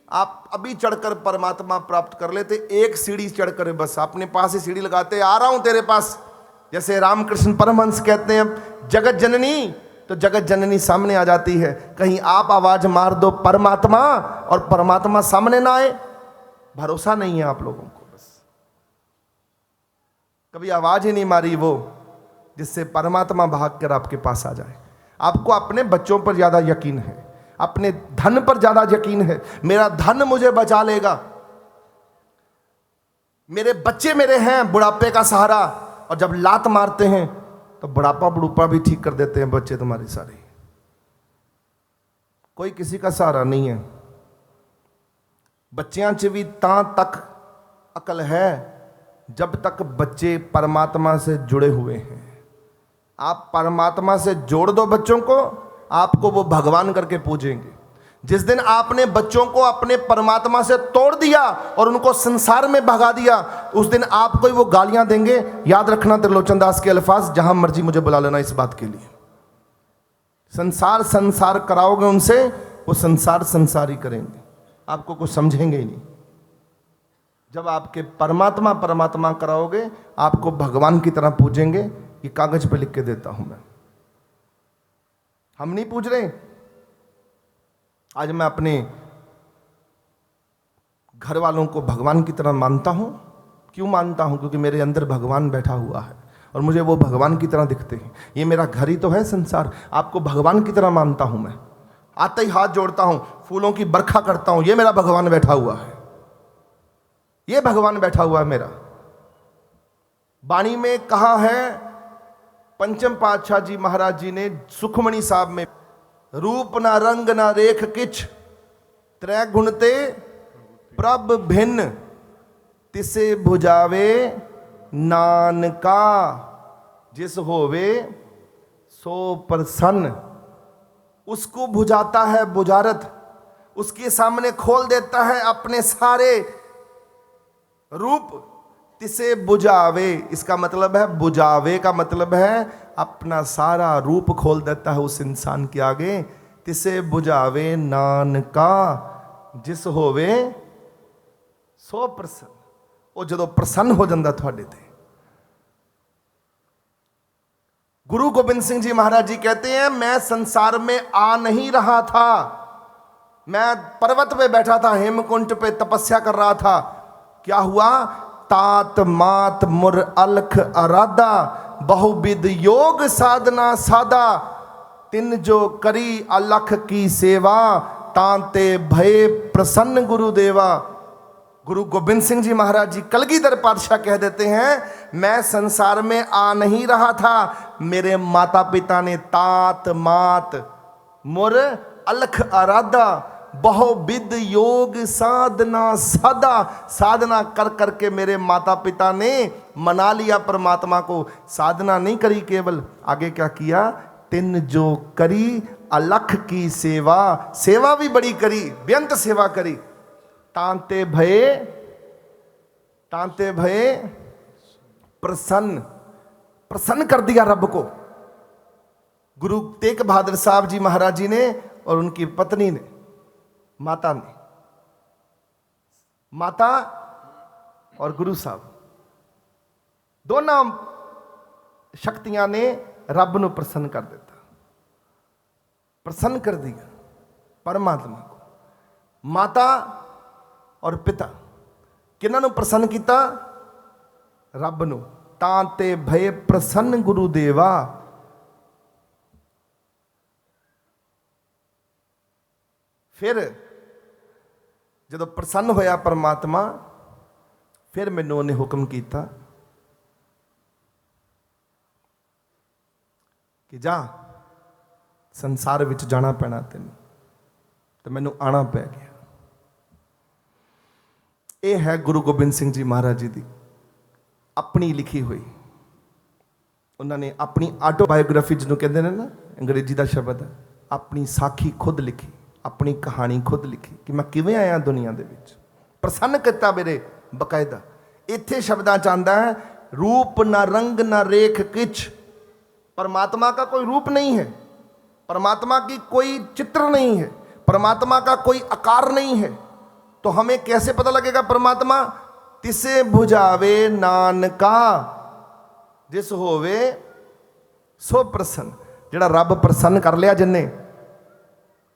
आप अभी चढ़कर परमात्मा प्राप्त कर लेते। एक सीढ़ी चढ़कर बस अपने पास ही सीढ़ी लगाते, आ रहा हूं तेरे पास। जैसे रामकृष्ण परमहंस कहते हैं जगत जननी, तो जगत जननी सामने आ जाती है। कहीं आप आवाज मार दो परमात्मा और परमात्मा सामने ना आए, भरोसा नहीं है आप लोगों को। बस कभी आवाज ही नहीं मारी वो, जिससे परमात्मा भागकर आपके पास आ जाए। आपको अपने बच्चों पर ज्यादा यकीन है, अपने धन पर ज्यादा यकीन है। मेरा धन मुझे बचा लेगा, मेरे बच्चे मेरे हैं बुढ़ापे का सहारा। और जब लात मारते हैं तो बुढ़ापा बुढ़ूपा भी ठीक कर देते हैं बच्चे तुम्हारी सारी। कोई किसी का सहारा नहीं है। बच्चियां च भी तां तक अकल है जब तक बच्चे परमात्मा से जुड़े हुए हैं। आप परमात्मा से जोड़ दो बच्चों को, आपको वो भगवान करके पूजेंगे। जिस दिन आपने बच्चों को अपने परमात्मा से तोड़ दिया और उनको संसार में भगा दिया, उस दिन आपको ही वो गालियां देंगे। याद रखना त्रिलोचन दास के अल्फाज, जहां मर्जी मुझे बुला लेना इस बात के लिए। संसार संसार कराओगे उनसे, वो संसार संसार ही करेंगे, आपको कुछ समझेंगे ही नहीं। जब आपके परमात्मा परमात्मा कराओगे, आपको भगवान की तरह पूजेंगे। ये कागज पे लिख के देता हूं मैं, हम नहीं पूछ रहे। आज मैं अपने घर वालों को भगवान की तरह मानता हूं। क्यों मानता हूं? क्योंकि मेरे अंदर भगवान बैठा हुआ है और मुझे वो भगवान की तरह दिखते हैं। ये मेरा घर ही तो है संसार, आपको भगवान की तरह मानता हूं मैं। आते ही हाथ जोड़ता हूं, फूलों की बरखा करता हूं, ये मेरा भगवान बैठा हुआ है, ये भगवान बैठा हुआ है मेरा। वाणी में कहा है पंचम पातशाह जी महाराज जी ने सुखमणि साहब में, रूप ना रंग ना रेख किछ, त्रै गुणते प्रभ भिन्न, तिसे भुजावे नानका, जिस होवे सो प्रसन्न। उसको बुझाता है बुझारत, उसके सामने खोल देता है अपने सारे रूप। तिसे बुझावे, इसका मतलब है, बुझावे का मतलब है अपना सारा रूप खोल देता है उस इंसान के आगे। तिसे बुझावे नानका, जिस होवे सो प्रसन्न। वो जदों प्रसन्न हो जाता थोड़े ते। गुरु गोबिंद सिंह जी महाराज जी कहते हैं, मैं संसार में आ नहीं रहा था, मैं पर्वत पे बैठा था, हेमकुंट पे तपस्या कर रहा था। क्या हुआ? तात मात मुर अलख अराधा, बहुविध योग साधना साधा, तिन जो करी अलख की सेवा, तांते भय प्रसन्न गुरुदेवा। गुरु गोबिंद सिंह जी महाराज जी कलगीधर पातशाह कह देते हैं, मैं संसार में आ नहीं रहा था, मेरे माता पिता ने तात मात मुर अलख आराधा, बहुविध योग साधना साधा, साधना कर करके मेरे माता पिता ने मना लिया परमात्मा को। साधना नहीं करी केवल, आगे क्या किया? तिन जो करी अलख की सेवा, सेवा भी बड़ी करी, बेअंत सेवा करी। तांते भये प्रसन्न, प्रसन्न कर दिया रब को। गुरु तेग बहादुर साहब जी महाराज जी ने और उनकी पत्नी ने, माता ने, माता और गुरु साहब दोनों शक्तियां ने रब ਨੂੰ प्रसन्न कर दिता, प्रसन्न कर दिया परमात्मा को। माता और पिता किन्हां ਨੂੰ प्रसन्न किया? रब ਨੂੰ। ਤਾਂ ਤੇ ਭਏ प्रसन्न गुरुदेवा। फिर जदों प्रसन्न होया परमात्मा, फिर मैनू उन्हें हुक्म किया कि जा संसार विच जाना पैना तेन, तो मैनू आना पै गया। ये है गुरु गोबिंद सिंह जी महाराज जी की अपनी लिखी हुई, उन्होंने अपनी ऑटोबायोग्राफी जिन्होंने कहते हैं ना, अंग्रेजी का शब्द है, ਆਪਣੀ ਸਾਖੀ ਖੁਦ ਲਿਖੀ, ਆਪਣੀ ਕਹਾਣੀ ਖੁਦ ਲਿਖੀ ਕਿ ਮੈਂ ਕਿਵੇਂ ਆਇਆ ਦੁਨੀਆ ਦੇ ਵਿੱਚ। ਪ੍ਰਸੰਨ ਕੀਤਾ ਮੇਰੇ ਬਕਾਇਦਾ। ਇੱਥੇ ਸ਼ਬਦਾਂ ਚ ਆਂਦਾ ਹੈ रूप न रंग न रेख किच। परमात्मा का कोई रूप नहीं है, परमात्मा की कोई चित्र नहीं है, परमात्मा का कोई आकार नहीं है। तो हमें कैसे पता लगेगा परमात्मा? तिसे बुझावे नानका जिस होवे सो प्रसन्न। जिहड़ा रब प्रसन्न कर लिया,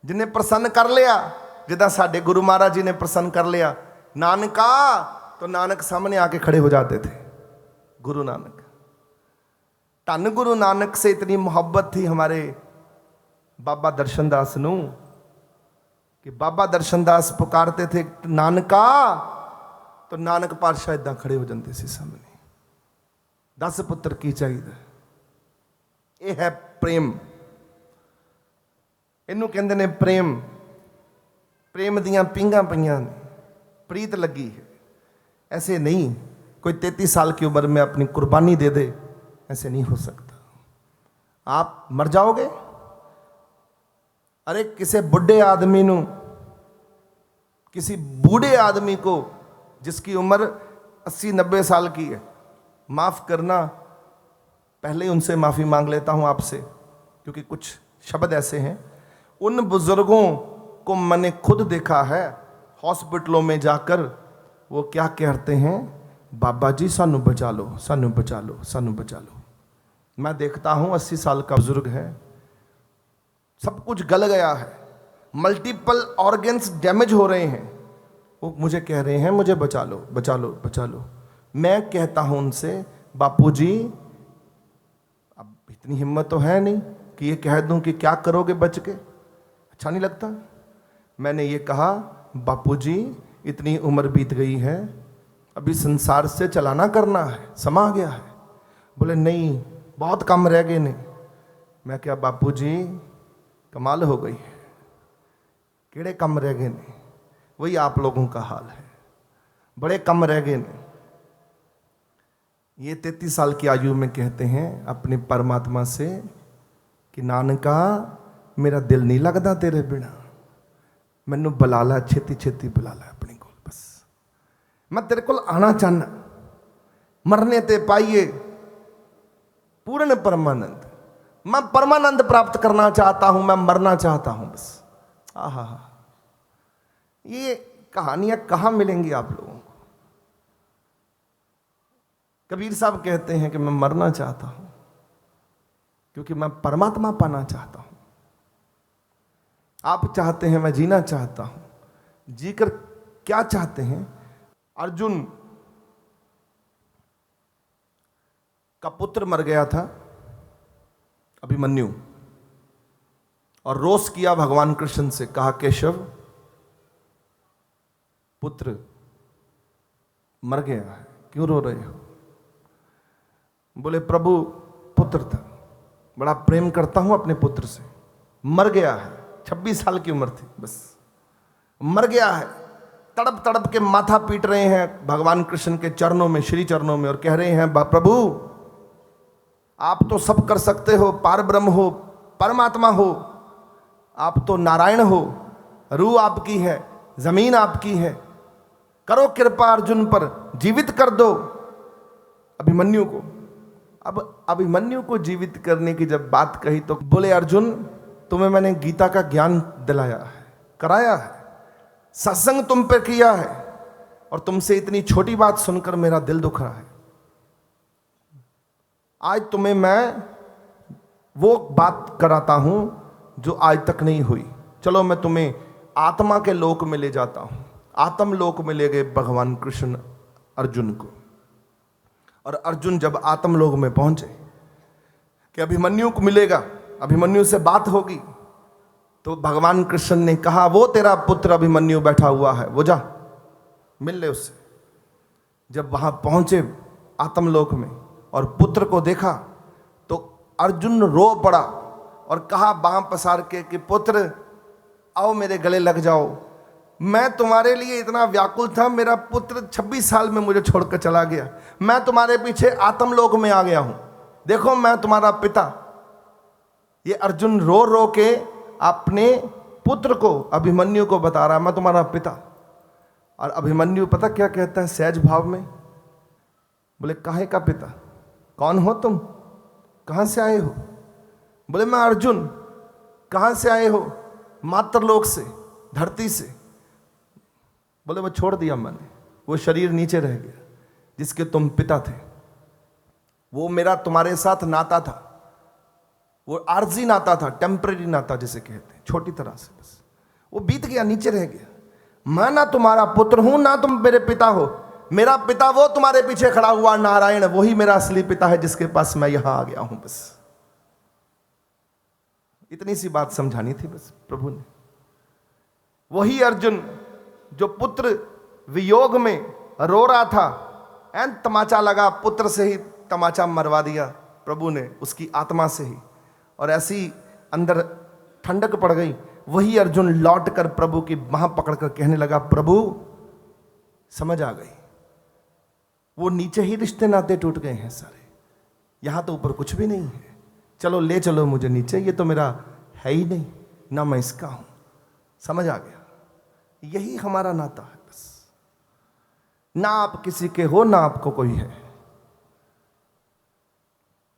जिन्हें प्रसन्न कर लिया, जिदा साडे गुरु महाराज जी ने प्रसन्न कर लिया नानका, तो नानक सामने आके खड़े हो जाते थे। गुरु नानक, धन गुरु नानक से इतनी मोहब्बत थी हमारे बाबा दर्शन दास नू कि बाबा दर्शन दास पुकारते थे नानका, तो नानक पातशाह इदा खड़े हो जाते सी सामने। 10 पुत्र की चाहिए। यह है प्रेम। इनू कहते ने प्रेम। प्रेम दियां पींगा पईयां ने, प्रीत लगी है। ऐसे नहीं कोई 33 साल की उम्र में अपनी कुर्बानी दे दे, ऐसे नहीं हो सकता। आप मर जाओगे। अरे किसी बुढ़े आदमी को, किसी बूढ़े आदमी को जिसकी उम्र 80-90 साल की है, माफ़ करना, पहले ही उनसे माफ़ी मांग लेता हूँ आपसे, क्योंकि कुछ शब्द ऐसे हैं। उन बुज़ुर्गों को मैंने खुद देखा है हॉस्पिटलों में जाकर, वो क्या कहते हैं, बाबा जी सानू बचा लो, सानू बचा लो, सानू बचा लो। मैं देखता हूँ 80 साल का बुजुर्ग है, सब कुछ गल गया है, मल्टीपल ऑर्गन्स डैमेज हो रहे हैं, वो मुझे कह रहे हैं मुझे बचा लो, बचा लो, बचा लो। मैं कहता हूँ उनसे, बापू जी अब इतनी हिम्मत तो है नहीं कि ये कह दूँ कि क्या करोगे बच के, अच्छा नहीं लगता। मैंने ये कहा, बापू जी इतनी उम्र बीत गई है, अभी संसार से चलाना करना है, समा गया है। बोले नहीं, बहुत कम रह गए ने। मैं क्या, बापू जी कमाल हो गई है, केड़े कम रह गए ने? वही आप लोगों का हाल है, बड़े कम रह गए ने। ये 33 साल की आयु में कहते हैं अपने परमात्मा से कि नानका मेरा दिल नहीं लगता तेरे बिना, मैनू बुला ला, छेती छेती बुला ला अपने को, बस मैं तेरे को आना चाहना। मरने ते पाइए पूर्ण परमानंद। मैं परमानंद प्राप्त करना चाहता हूं, मैं मरना चाहता हूं बस। आहा, ये कहानियां कहां मिलेंगी आप लोगों को? कबीर साहब कहते हैं कि मैं मरना चाहता हूं क्योंकि मैं परमात्मा पाना चाहता हूं। आप चाहते हैं मैं जीना चाहता हूं। जीकर क्या चाहते हैं? अर्जुन का पुत्र मर गया था अभिमन्यु, और रोष किया भगवान कृष्ण से, कहा केशव पुत्र मर गया है, क्यों रो रहे हो? बोले प्रभु पुत्र था, बड़ा प्रेम करता हूं अपने पुत्र से, मर गया है, 26 साल की उम्र थी बस, मर गया है। तड़प तड़प के माथा पीट रहे हैं भगवान कृष्ण के चरणों में, श्री चरणों में, और कह रहे हैं प्रभु आप तो सब कर सकते हो, पार ब्रह्म हो, परमात्मा हो, आप तो नारायण हो, रूह आपकी है, जमीन आपकी है, करो कृपा अर्जुन पर, जीवित कर दो अभिमन्यु को। अब अभिमन्यु को जीवित करने की जब बात कही तो बोले अर्जुन तुम्हें मैंने गीता का ज्ञान दिलाया है, कराया है, सत्संग तुम पे किया है, और तुमसे इतनी छोटी बात सुनकर मेरा दिल दुख रहा है। आज तुम्हें मैं वो बात कराता हूं जो आज तक नहीं हुई। चलो मैं तुम्हें आत्मा के लोक में ले जाता हूं। आत्म लोक में ले गए भगवान कृष्ण अर्जुन को, और अर्जुन जब आत्म लोक में पहुंचे कि अभिमन्यु को मिलेगा, अभिमन्यु से बात होगी, तो भगवान कृष्ण ने कहा वो तेरा पुत्र अभिमन्यु बैठा हुआ है, वो जा मिल ले उससे। जब वहां पहुंचे आत्मलोक में और पुत्र को देखा तो अर्जुन रो पड़ा और कहा बांह पसार के कि पुत्र आओ मेरे गले लग जाओ, मैं तुम्हारे लिए इतना व्याकुल था, मेरा पुत्र 26 साल में मुझे छोड़कर चला गया, मैं तुम्हारे पीछे आत्मलोक में आ गया हूं, देखो मैं तुम्हारा पिता। ये अर्जुन रो रो के अपने पुत्र को, अभिमन्यु को बता रहा, मैं तुम्हारा पिता। और अभिमन्यु पता क्या कहता है सहज भाव में? बोले काहे का पिता? कौन हो तुम? कहाँ से आए हो? बोले मैं अर्जुन। कहाँ से आए हो? मातृलोक से, धरती से। बोले वो छोड़ दिया मैंने, वो शरीर नीचे रह गया जिसके तुम पिता थे। वो मेरा तुम्हारे साथ नाता था, वो आर्जी नाता था, टेम्परेरी नाता जिसे कहते हैं, छोटी तरह से, बस वो बीत गया, नीचे रह गया। मैं ना तुम्हारा पुत्र हूं ना तुम मेरे पिता हो। मेरा पिता वो तुम्हारे पीछे खड़ा हुआ नारायण, वही मेरा असली पिता है जिसके पास मैं यहां आ गया हूं। बस इतनी सी बात समझानी थी बस प्रभु ने। वही अर्जुन जो पुत्र वियोग में रो रहा था, एन तमाचा लगा, पुत्र से ही तमाचा मरवा दिया प्रभु ने, उसकी आत्मा से ही, और ऐसी अंदर ठंडक पड़ गई। वही अर्जुन लौट कर प्रभु की बाह पकड़कर कहने लगा, प्रभु समझ आ गई, वो नीचे ही रिश्ते नाते टूट गए हैं सारे, यहां तो ऊपर कुछ भी नहीं है। चलो ले चलो मुझे नीचे, ये तो मेरा है ही नहीं, ना मैं इसका हूं। समझ आ गया, यही हमारा नाता है बस। ना आप किसी के हो ना आपको कोई है।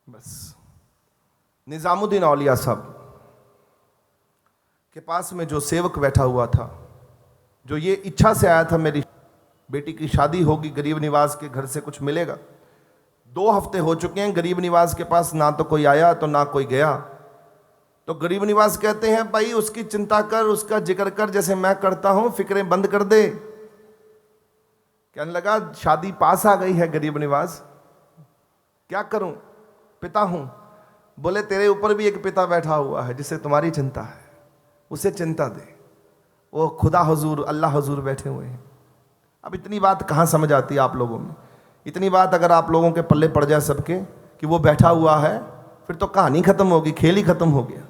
बस निजामुद्दीन औलिया साहब के पास में जो सेवक बैठा हुआ था, जो ये इच्छा से आया था मेरी बेटी की शादी होगी, गरीब निवास के घर से कुछ मिलेगा। 2 हफ्ते हो चुके हैं, गरीब निवास के पास ना तो कोई आया तो ना कोई गया। तो गरीब निवास कहते हैं भाई उसकी चिंता कर, उसका जिक्र कर जैसे मैं करता हूं, फिक्रें बंद कर दे। कहने लगा शादी पास आ गई है गरीब निवास, क्या करूं, पिता हूं। बोले तेरे ऊपर भी एक पिता बैठा हुआ है जिसे तुम्हारी चिंता है, उसे चिंता दे, वो खुदा हुजूर, अल्लाह हुजूर बैठे हुए हैं। अब इतनी बात कहाँ समझ आती है आप लोगों में? इतनी बात अगर आप लोगों के पल्ले पड़ जाए सबके कि वो बैठा हुआ है, फिर तो कहानी खत्म होगी, खेल ही खत्म हो गया।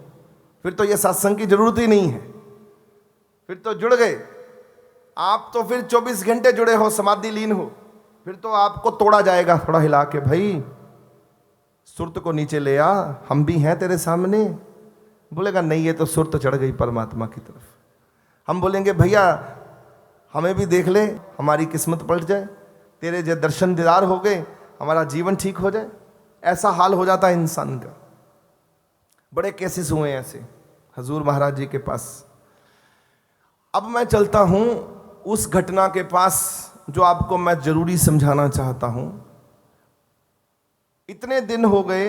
फिर तो ये सत्संग की जरूरत ही नहीं है, फिर तो जुड़ गए आप, तो फिर 24 घंटे जुड़े हो, समाधि लीन हो। फिर तो आपको तोड़ा जाएगा थोड़ा हिला के, भाई सुरत को नीचे ले आ, हम भी हैं तेरे सामने। बोलेगा नहीं, ये तो सुरत चढ़ गई परमात्मा की तरफ। हम बोलेंगे भैया हमें भी देख ले, हमारी किस्मत पलट जाए, तेरे जो दर्शन दीदार हो गए, हमारा जीवन ठीक हो जाए। ऐसा हाल हो जाता है इंसान का। बड़े केसेस हुए हैं ऐसे हजूर महाराज जी के पास। अब मैं चलता हूं उस घटना के पास जो आपको मैं जरूरी समझाना चाहता हूं। इतने दिन हो गए,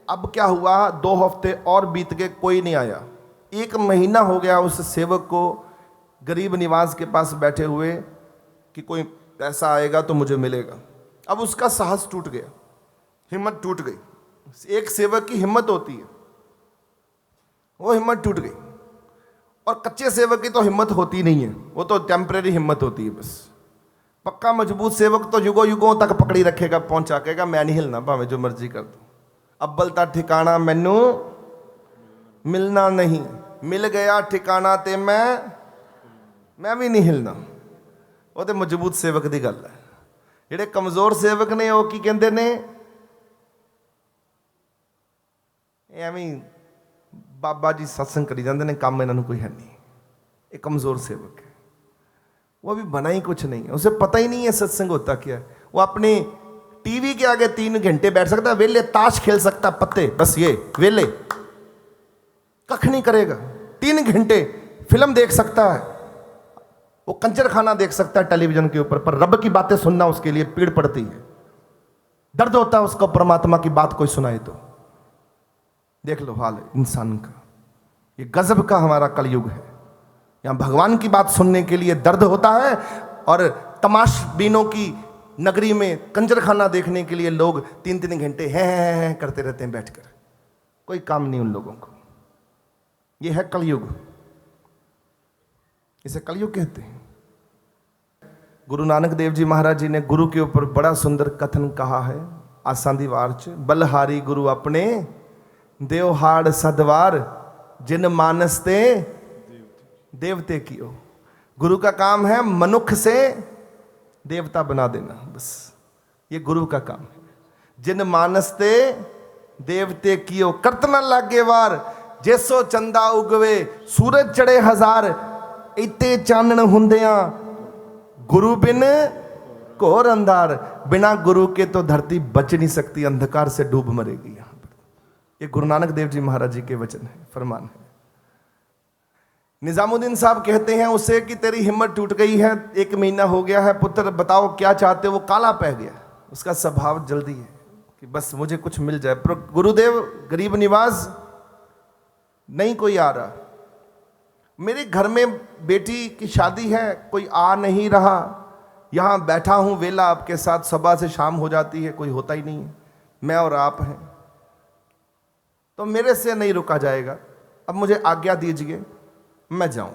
अब क्या हुआ, 2 हफ्ते और बीत गए, कोई नहीं आया। 1 महीना हो गया उस सेवक को गरीब निवास के पास बैठे हुए कि कोई ऐसा आएगा तो मुझे मिलेगा। अब उसका साहस टूट गया, हिम्मत टूट गई। एक सेवक की हिम्मत होती है, वो हिम्मत टूट गई। और कच्चे सेवक की तो हिम्मत होती नहीं है, वो तो टेम्परेरी हिम्मत होती है बस। पक्का मजबूत सेवक तो युगों युगों तक पकड़ी रखेगा, पहुंचा केगा, मैं नहीं हिलना, भावे जो मर्जी कर दो। अब्बल ता ठिकाना मैनू मिलना नहीं, मिल गया ठिकाना ते मैं भी नहीं हिलना। वो तो मजबूत सेवक की गल है। ਜਿਹੜੇ कमजोर सेवक ने वो की कहते ने, ਐਵੇਂ बाबा जी सत्संग करी जाते हैं, काम इन्होंने कोई है नहीं। ये कमजोर सेवक है, वो अभी बना ही कुछ नहीं है, उसे पता ही नहीं है सत्संग होता क्या है। वो अपने टीवी के आगे 3 घंटे बैठ सकता है, वेले ताश खेल सकता है, पत्ते, बस ये वेले, कख नहीं करेगा। 3 घंटे फिल्म देख सकता है, वो कंजर खाना देख सकता है टेलीविजन के ऊपर, पर रब की बातें सुनना उसके लिए पीड़ पड़ती है, दर्द होता है उसको परमात्मा की बात कोई सुनाए तो। देख लो हाल इंसान का, ये गजब का हमारा कलयुग है। यहाँ भगवान की बात सुनने के लिए दर्द होता है, और तमाशबीनों की नगरी में कंजर खाना देखने के लिए लोग 3-3 घंटे हैं करते रहते हैं बैठकर, कोई काम नहीं उन लोगों को। ये है कलयुग, इसे कलयुग कहते हैं। गुरु नानक देव जी महाराज जी ने गुरु के ऊपर बड़ा सुंदर कथन कहा है आसां दी वार च, बलहारी गुरु अपने देवहाड़ सदवार, जिन मानस ते देवते कियो। गुरु का काम है मनुष्य से देवता बना देना, बस ये गुरु का काम है। जिन मानस ते देवते कियो, करत न लागे वार, जैसो चंदा उगवे सूरज चढ़े हजार, इते चानण हुंदियां गुरु बिन घोर अंधार। बिना गुरु के तो धरती बच नहीं सकती, अंधकार से डूब मरेगी। यहां पर ये गुरु नानक देव जी महाराज जी के वचन है, फरमान है। निजामुद्दीन साहब कहते हैं उसे कि तेरी हिम्मत टूट गई है, 1 महीना हो गया है, पुत्र बताओ क्या चाहते हो। वो काला पै गया, उसका स्वभाव जल्दी है कि बस मुझे कुछ मिल जाए। पर गुरुदेव गरीब निवाज नहीं कोई आ रहा, मेरे घर में बेटी की शादी है, कोई आ नहीं रहा, यहाँ बैठा हूँ वेला आपके साथ, सुबह से शाम हो जाती है, कोई होता ही नहीं है, मैं और आप हैं, तो मेरे से नहीं रुका जाएगा। अब मुझे आज्ञा दीजिए मैं जाऊं।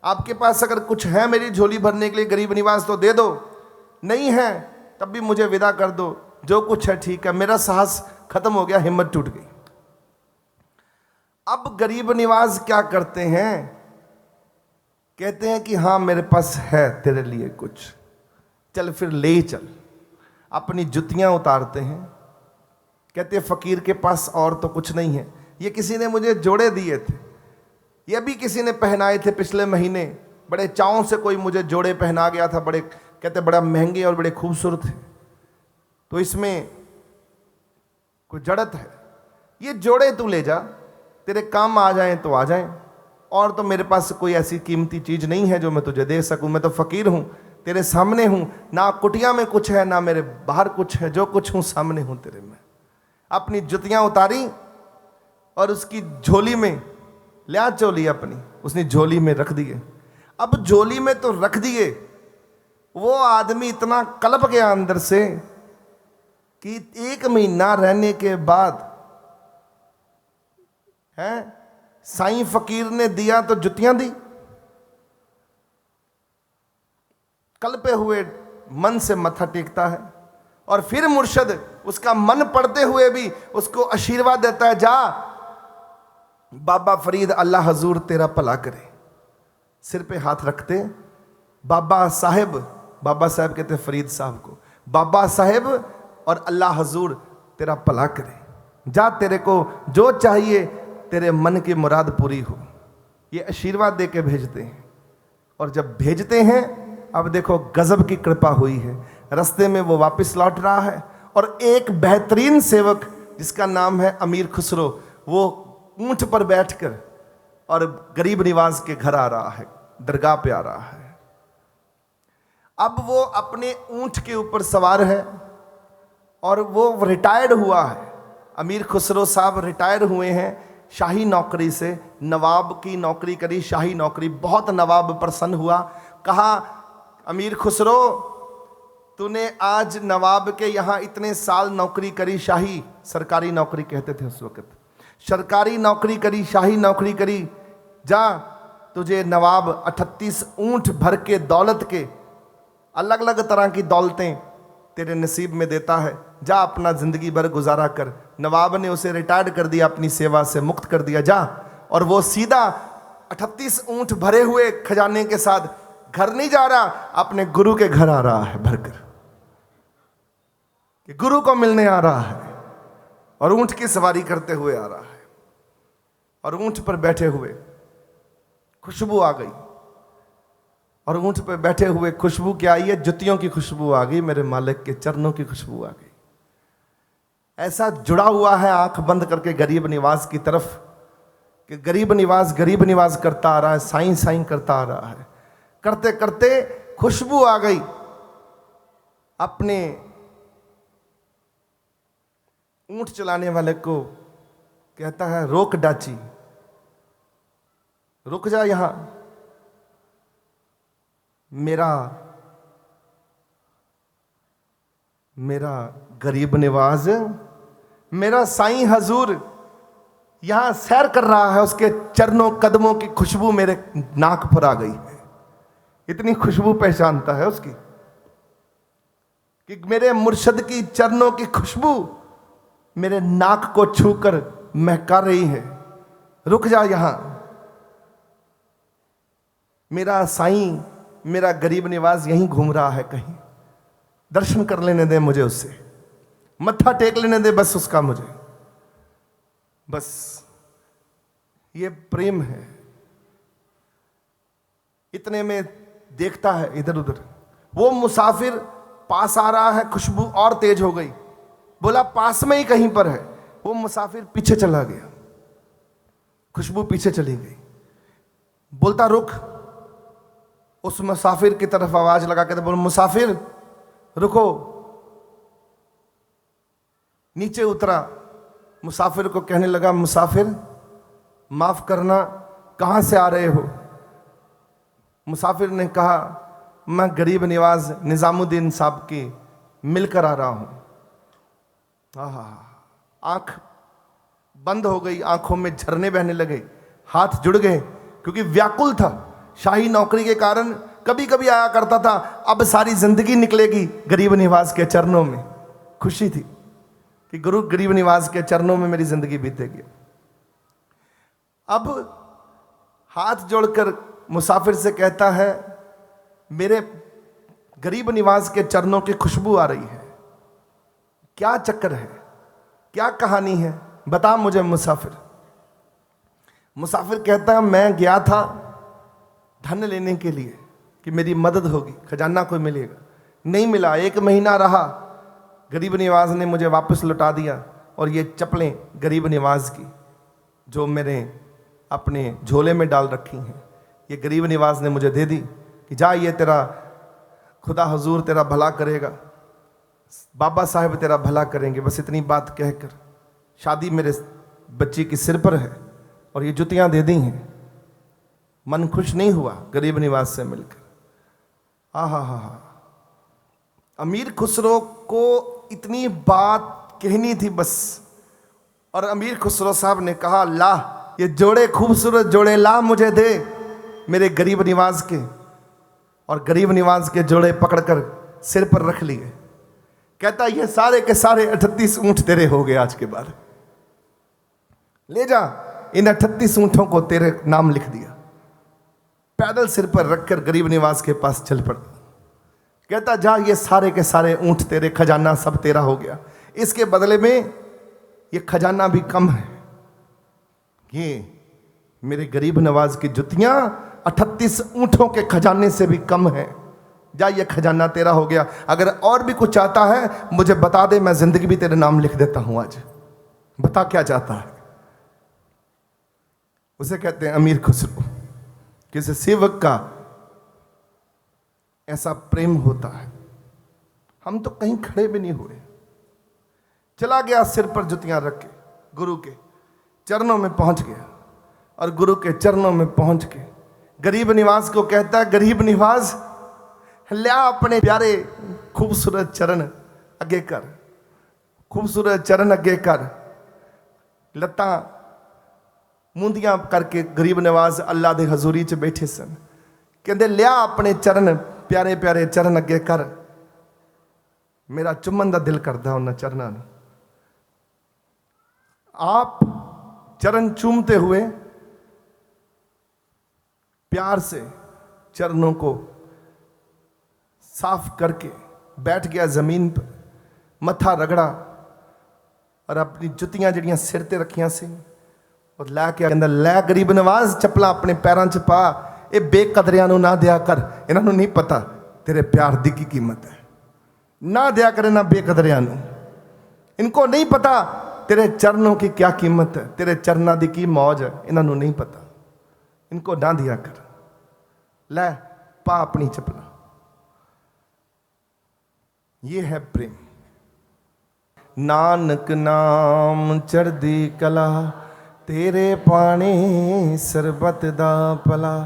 आपके पास अगर कुछ है मेरी झोली भरने के लिए गरीब निवास तो दे दो, नहीं है तब भी मुझे विदा कर दो, जो कुछ है ठीक है। मेरा साहस खत्म हो गया, हिम्मत टूट गई। अब गरीब निवास क्या करते हैं, कहते हैं कि हाँ मेरे पास है तेरे लिए कुछ, चल फिर ले ही चल। अपनी जुतियां उतारते हैं, कहते हैं फकीर के पास और तो कुछ नहीं है, ये किसी ने मुझे जोड़े दिए थे, ये भी किसी ने पहनाए थे पिछले महीने, बड़े चावों से कोई मुझे जोड़े पहना गया था, बड़े कहते बड़ा महंगे और बड़े खूबसूरत हैं, तो इसमें कोई जड़त है, ये जोड़े तू ले जा, तेरे काम आ जाएं तो आ जाएं, और तो मेरे पास कोई ऐसी कीमती चीज नहीं है जो मैं तुझे दे सकूं। मैं तो फकीर हूं, तेरे सामने हूं, ना कुटिया में कुछ है ना मेरे बाहर कुछ है, जो कुछ हूं सामने हूं तेरे में। अपनी जुतियां उतारी और उसकी झोली में लिया, चोली अपनी उसने झोली में रख दिए। अब झोली में तो रख दिए, वो आदमी इतना कलप गया अंदर से कि 1 महीना रहने के बाद है साईं फकीर ने दिया तो जुतियां दी, कल्पे हुए मन से मत्था टेकता है, और फिर मुर्शद उसका मन पड़ते हुए भी उसको आशीर्वाद देता है, जा बाबा फरीद अल्लाह हजूर तेरा भला करे। सिर पे हाथ रखते बाबा साहेब, बाबा साहेब कहते फरीद साहब को, बाबा साहेब और अल्लाह हजूर तेरा भला करे, जा तेरे को जो चाहिए तेरे मन की मुराद पूरी हो। ये आशीर्वाद दे के भेजते हैं, और जब भेजते हैं अब देखो गजब की कृपा हुई है, रास्ते में वो वापस लौट रहा है, और एक बेहतरीन सेवक जिसका नाम है अमीर खुसरो, वो ऊंट पर बैठकर और गरीब निवास के घर आ रहा है, दरगाह पे आ रहा है। अब वो अपने ऊंट के ऊपर सवार है, और वो रिटायर्ड हुआ है। अमीर खुसरो साहब रिटायर हुए हैं शाही नौकरी से, नवाब की नौकरी करी, शाही नौकरी। बहुत नवाब प्रसन्न हुआ, कहा अमीर खुसरो तूने आज नवाब के यहाँ इतने साल नौकरी करी, शाही सरकारी नौकरी कहते थे उस वक्त, सरकारी नौकरी करी, शाही नौकरी करी, जा तुझे नवाब 38 ऊंट भर के दौलत के, अलग अलग तरह की दौलतें तेरे नसीब में देता है, जा अपना जिंदगी भर गुजारा कर। नवाब ने उसे रिटायर्ड कर दिया, अपनी सेवा से मुक्त कर दिया, जा। और वो सीधा 38 ऊंट भरे हुए खजाने के साथ घर नहीं जा रहा, अपने गुरु के घर आ रहा है भरकर, कि गुरु को मिलने आ रहा है, और ऊंट की सवारी करते हुए आ रहा है, और ऊंट पर बैठे हुए खुशबू आ गई, और ऊंट पर बैठे हुए खुशबू क्या आई है, जुतियों की खुशबू आ गई, मेरे मालिक के चरणों की खुशबू आ गई। ऐसा जुड़ा हुआ है आंख बंद करके गरीब निवास की तरफ, कि गरीब निवास करता आ रहा है, साईं साईं करता आ रहा है, करते करते खुशबू आ गई। अपने ऊंट चलाने वाले को कहता है, रोक डाची, रुक जा, यहां मेरा गरीब निवाज, मेरा साईं हजूर यहां सैर कर रहा है, उसके चरणों कदमों की खुशबू मेरे नाक पर आ गई है। इतनी खुशबू पहचानता है उसकी कि मेरे मुर्शद की चरणों की खुशबू मेरे नाक को छूकर महका रही है, रुक जा यहां, मेरा साईं, मेरा गरीब निवास यहीं घूम रहा है, कहीं दर्शन कर लेने दे मुझे, उससे मत्था टेक लेने दे बस उसका मुझे, बस ये प्रेम है। इतने में देखता है इधर उधर, वो मुसाफिर पास आ रहा है, खुशबू और तेज हो गई, बोला पास में ही कहीं पर है। वो मुसाफिर पीछे चला गया, खुशबू पीछे चली गई, बोलता रुक। उस मुसाफिर की तरफ आवाज लगा के बोल मुसाफिर रुको। नीचे उतरा, मुसाफिर को कहने लगा मुसाफिर माफ करना, कहां से आ रहे हो? मुसाफिर ने कहा मैं गरीब निवाज निजामुद्दीन साहब की मिलकर आ रहा हूं। आंख बंद हो गई, आंखों में झरने बहने लगे, हाथ जुड़ गए, क्योंकि व्याकुल था। शाही नौकरी के कारण कभी कभी आया करता था, अब सारी जिंदगी निकलेगी गरीब निवाज के चरणों में। खुशी थी कि गुरु गरीब निवाज के चरणों में मेरी जिंदगी बीतेगी। अब हाथ जोड़कर मुसाफिर से कहता है मेरे गरीब निवाज के चरणों की खुशबू आ रही है, क्या चक्कर है, क्या कहानी है, बता मुझे मुसाफिर। मुसाफिर कहता है मैं गया था धन लेने के लिए कि मेरी मदद होगी, खजाना कोई मिलेगा, नहीं मिला। 1 महीना रहा, गरीब निवाज ने मुझे वापस लौटा दिया। और ये चप्पलें गरीब निवाज की जो मैंने अपने झोले में डाल रखी हैं, ये गरीब निवाज ने मुझे दे दी कि जा, ये तेरा खुदा हुजूर तेरा भला करेगा, बाबा साहब तेरा भला करेंगे। बस इतनी बात कहकर शादी मेरे बच्ची की सिर पर है और ये जुतियां दे दी हैं। मन खुश नहीं हुआ गरीब निवाज से मिलकर। हा। अमीर खुसरो को इतनी बात कहनी थी बस, और अमीर खुसरो साहब ने कहा ला ये जोड़े, खूबसूरत जोड़े ला मुझे दे मेरे गरीब निवाज के। और गरीब निवाज के जोड़े पकड़कर सिर पर रख लिए। कहता ये सारे के सारे 38 ऊंट तेरे हो गए, आज के बाद ले जा, इन 38 ऊंटों को तेरे नाम लिख दिया। पैदल सिर पर रखकर गरीब निवाज के पास चल पड़ा। कहता जा, ये सारे के सारे ऊंट तेरे, खजाना सब तेरा हो गया। इसके बदले में ये खजाना भी कम है, ये मेरे गरीब नवाज की जुतियां 38 ऊंटों के खजाने से भी कम है। जा, ये खजाना तेरा हो गया। अगर और भी कुछ चाहता है मुझे बता दे, मैं जिंदगी भी तेरे नाम लिख देता हूं। आज बता क्या चाहता है। उसे कहते हैं अमीर खुसरो। किसी सेवक का ऐसा प्रेम होता है। हम तो कहीं खड़े भी नहीं हुए, चला गया सिर पर जुतियां रख के, गुरु के चरणों में पहुंच गया। और गुरु के चरणों में पहुंच के गरीब निवाज को कहता है गरीब निवाज लिया अपने प्यारे खूबसूरत चरण अगे कर, खूबसूरत चरण अगे कर। लत्ता मूंदियां करके गरीब नवाज अल्लाह दे हजूरी च बैठे सन। कहते लिया अपने चरण, प्यारे प्यारे चरण अगे कर। मेरा चुम्मन का दिल करता उन्होंने चरणों ने। आप चरण चूमते हुए प्यार से चरणों को साफ करके बैठ गया जमीन पर, मत्था रगड़ा और अपनी जुतियां जड़ियां सिर ते रखियां सी और लैके कहंदा लै गरीब नवाज चप्पलां अपने पैरों च पा। ये बेकदरियां नूं ना दिया कर, इन्हां नूं नहीं पता तेरे प्यार दी की कीमत है। ना दिया करे ना बेकदरियां नूं, इनको नहीं पता तेरे चरणों की क्या कीमत है, तेरे चरणों की की मौज है, इन्हां नूं नहीं पता, इनको ना दिया कर। लै पा अपनी चप्पलां। ये है प्रेम। नानक नाम चढ़दी कला, तेरे पाने सरबत दा भला।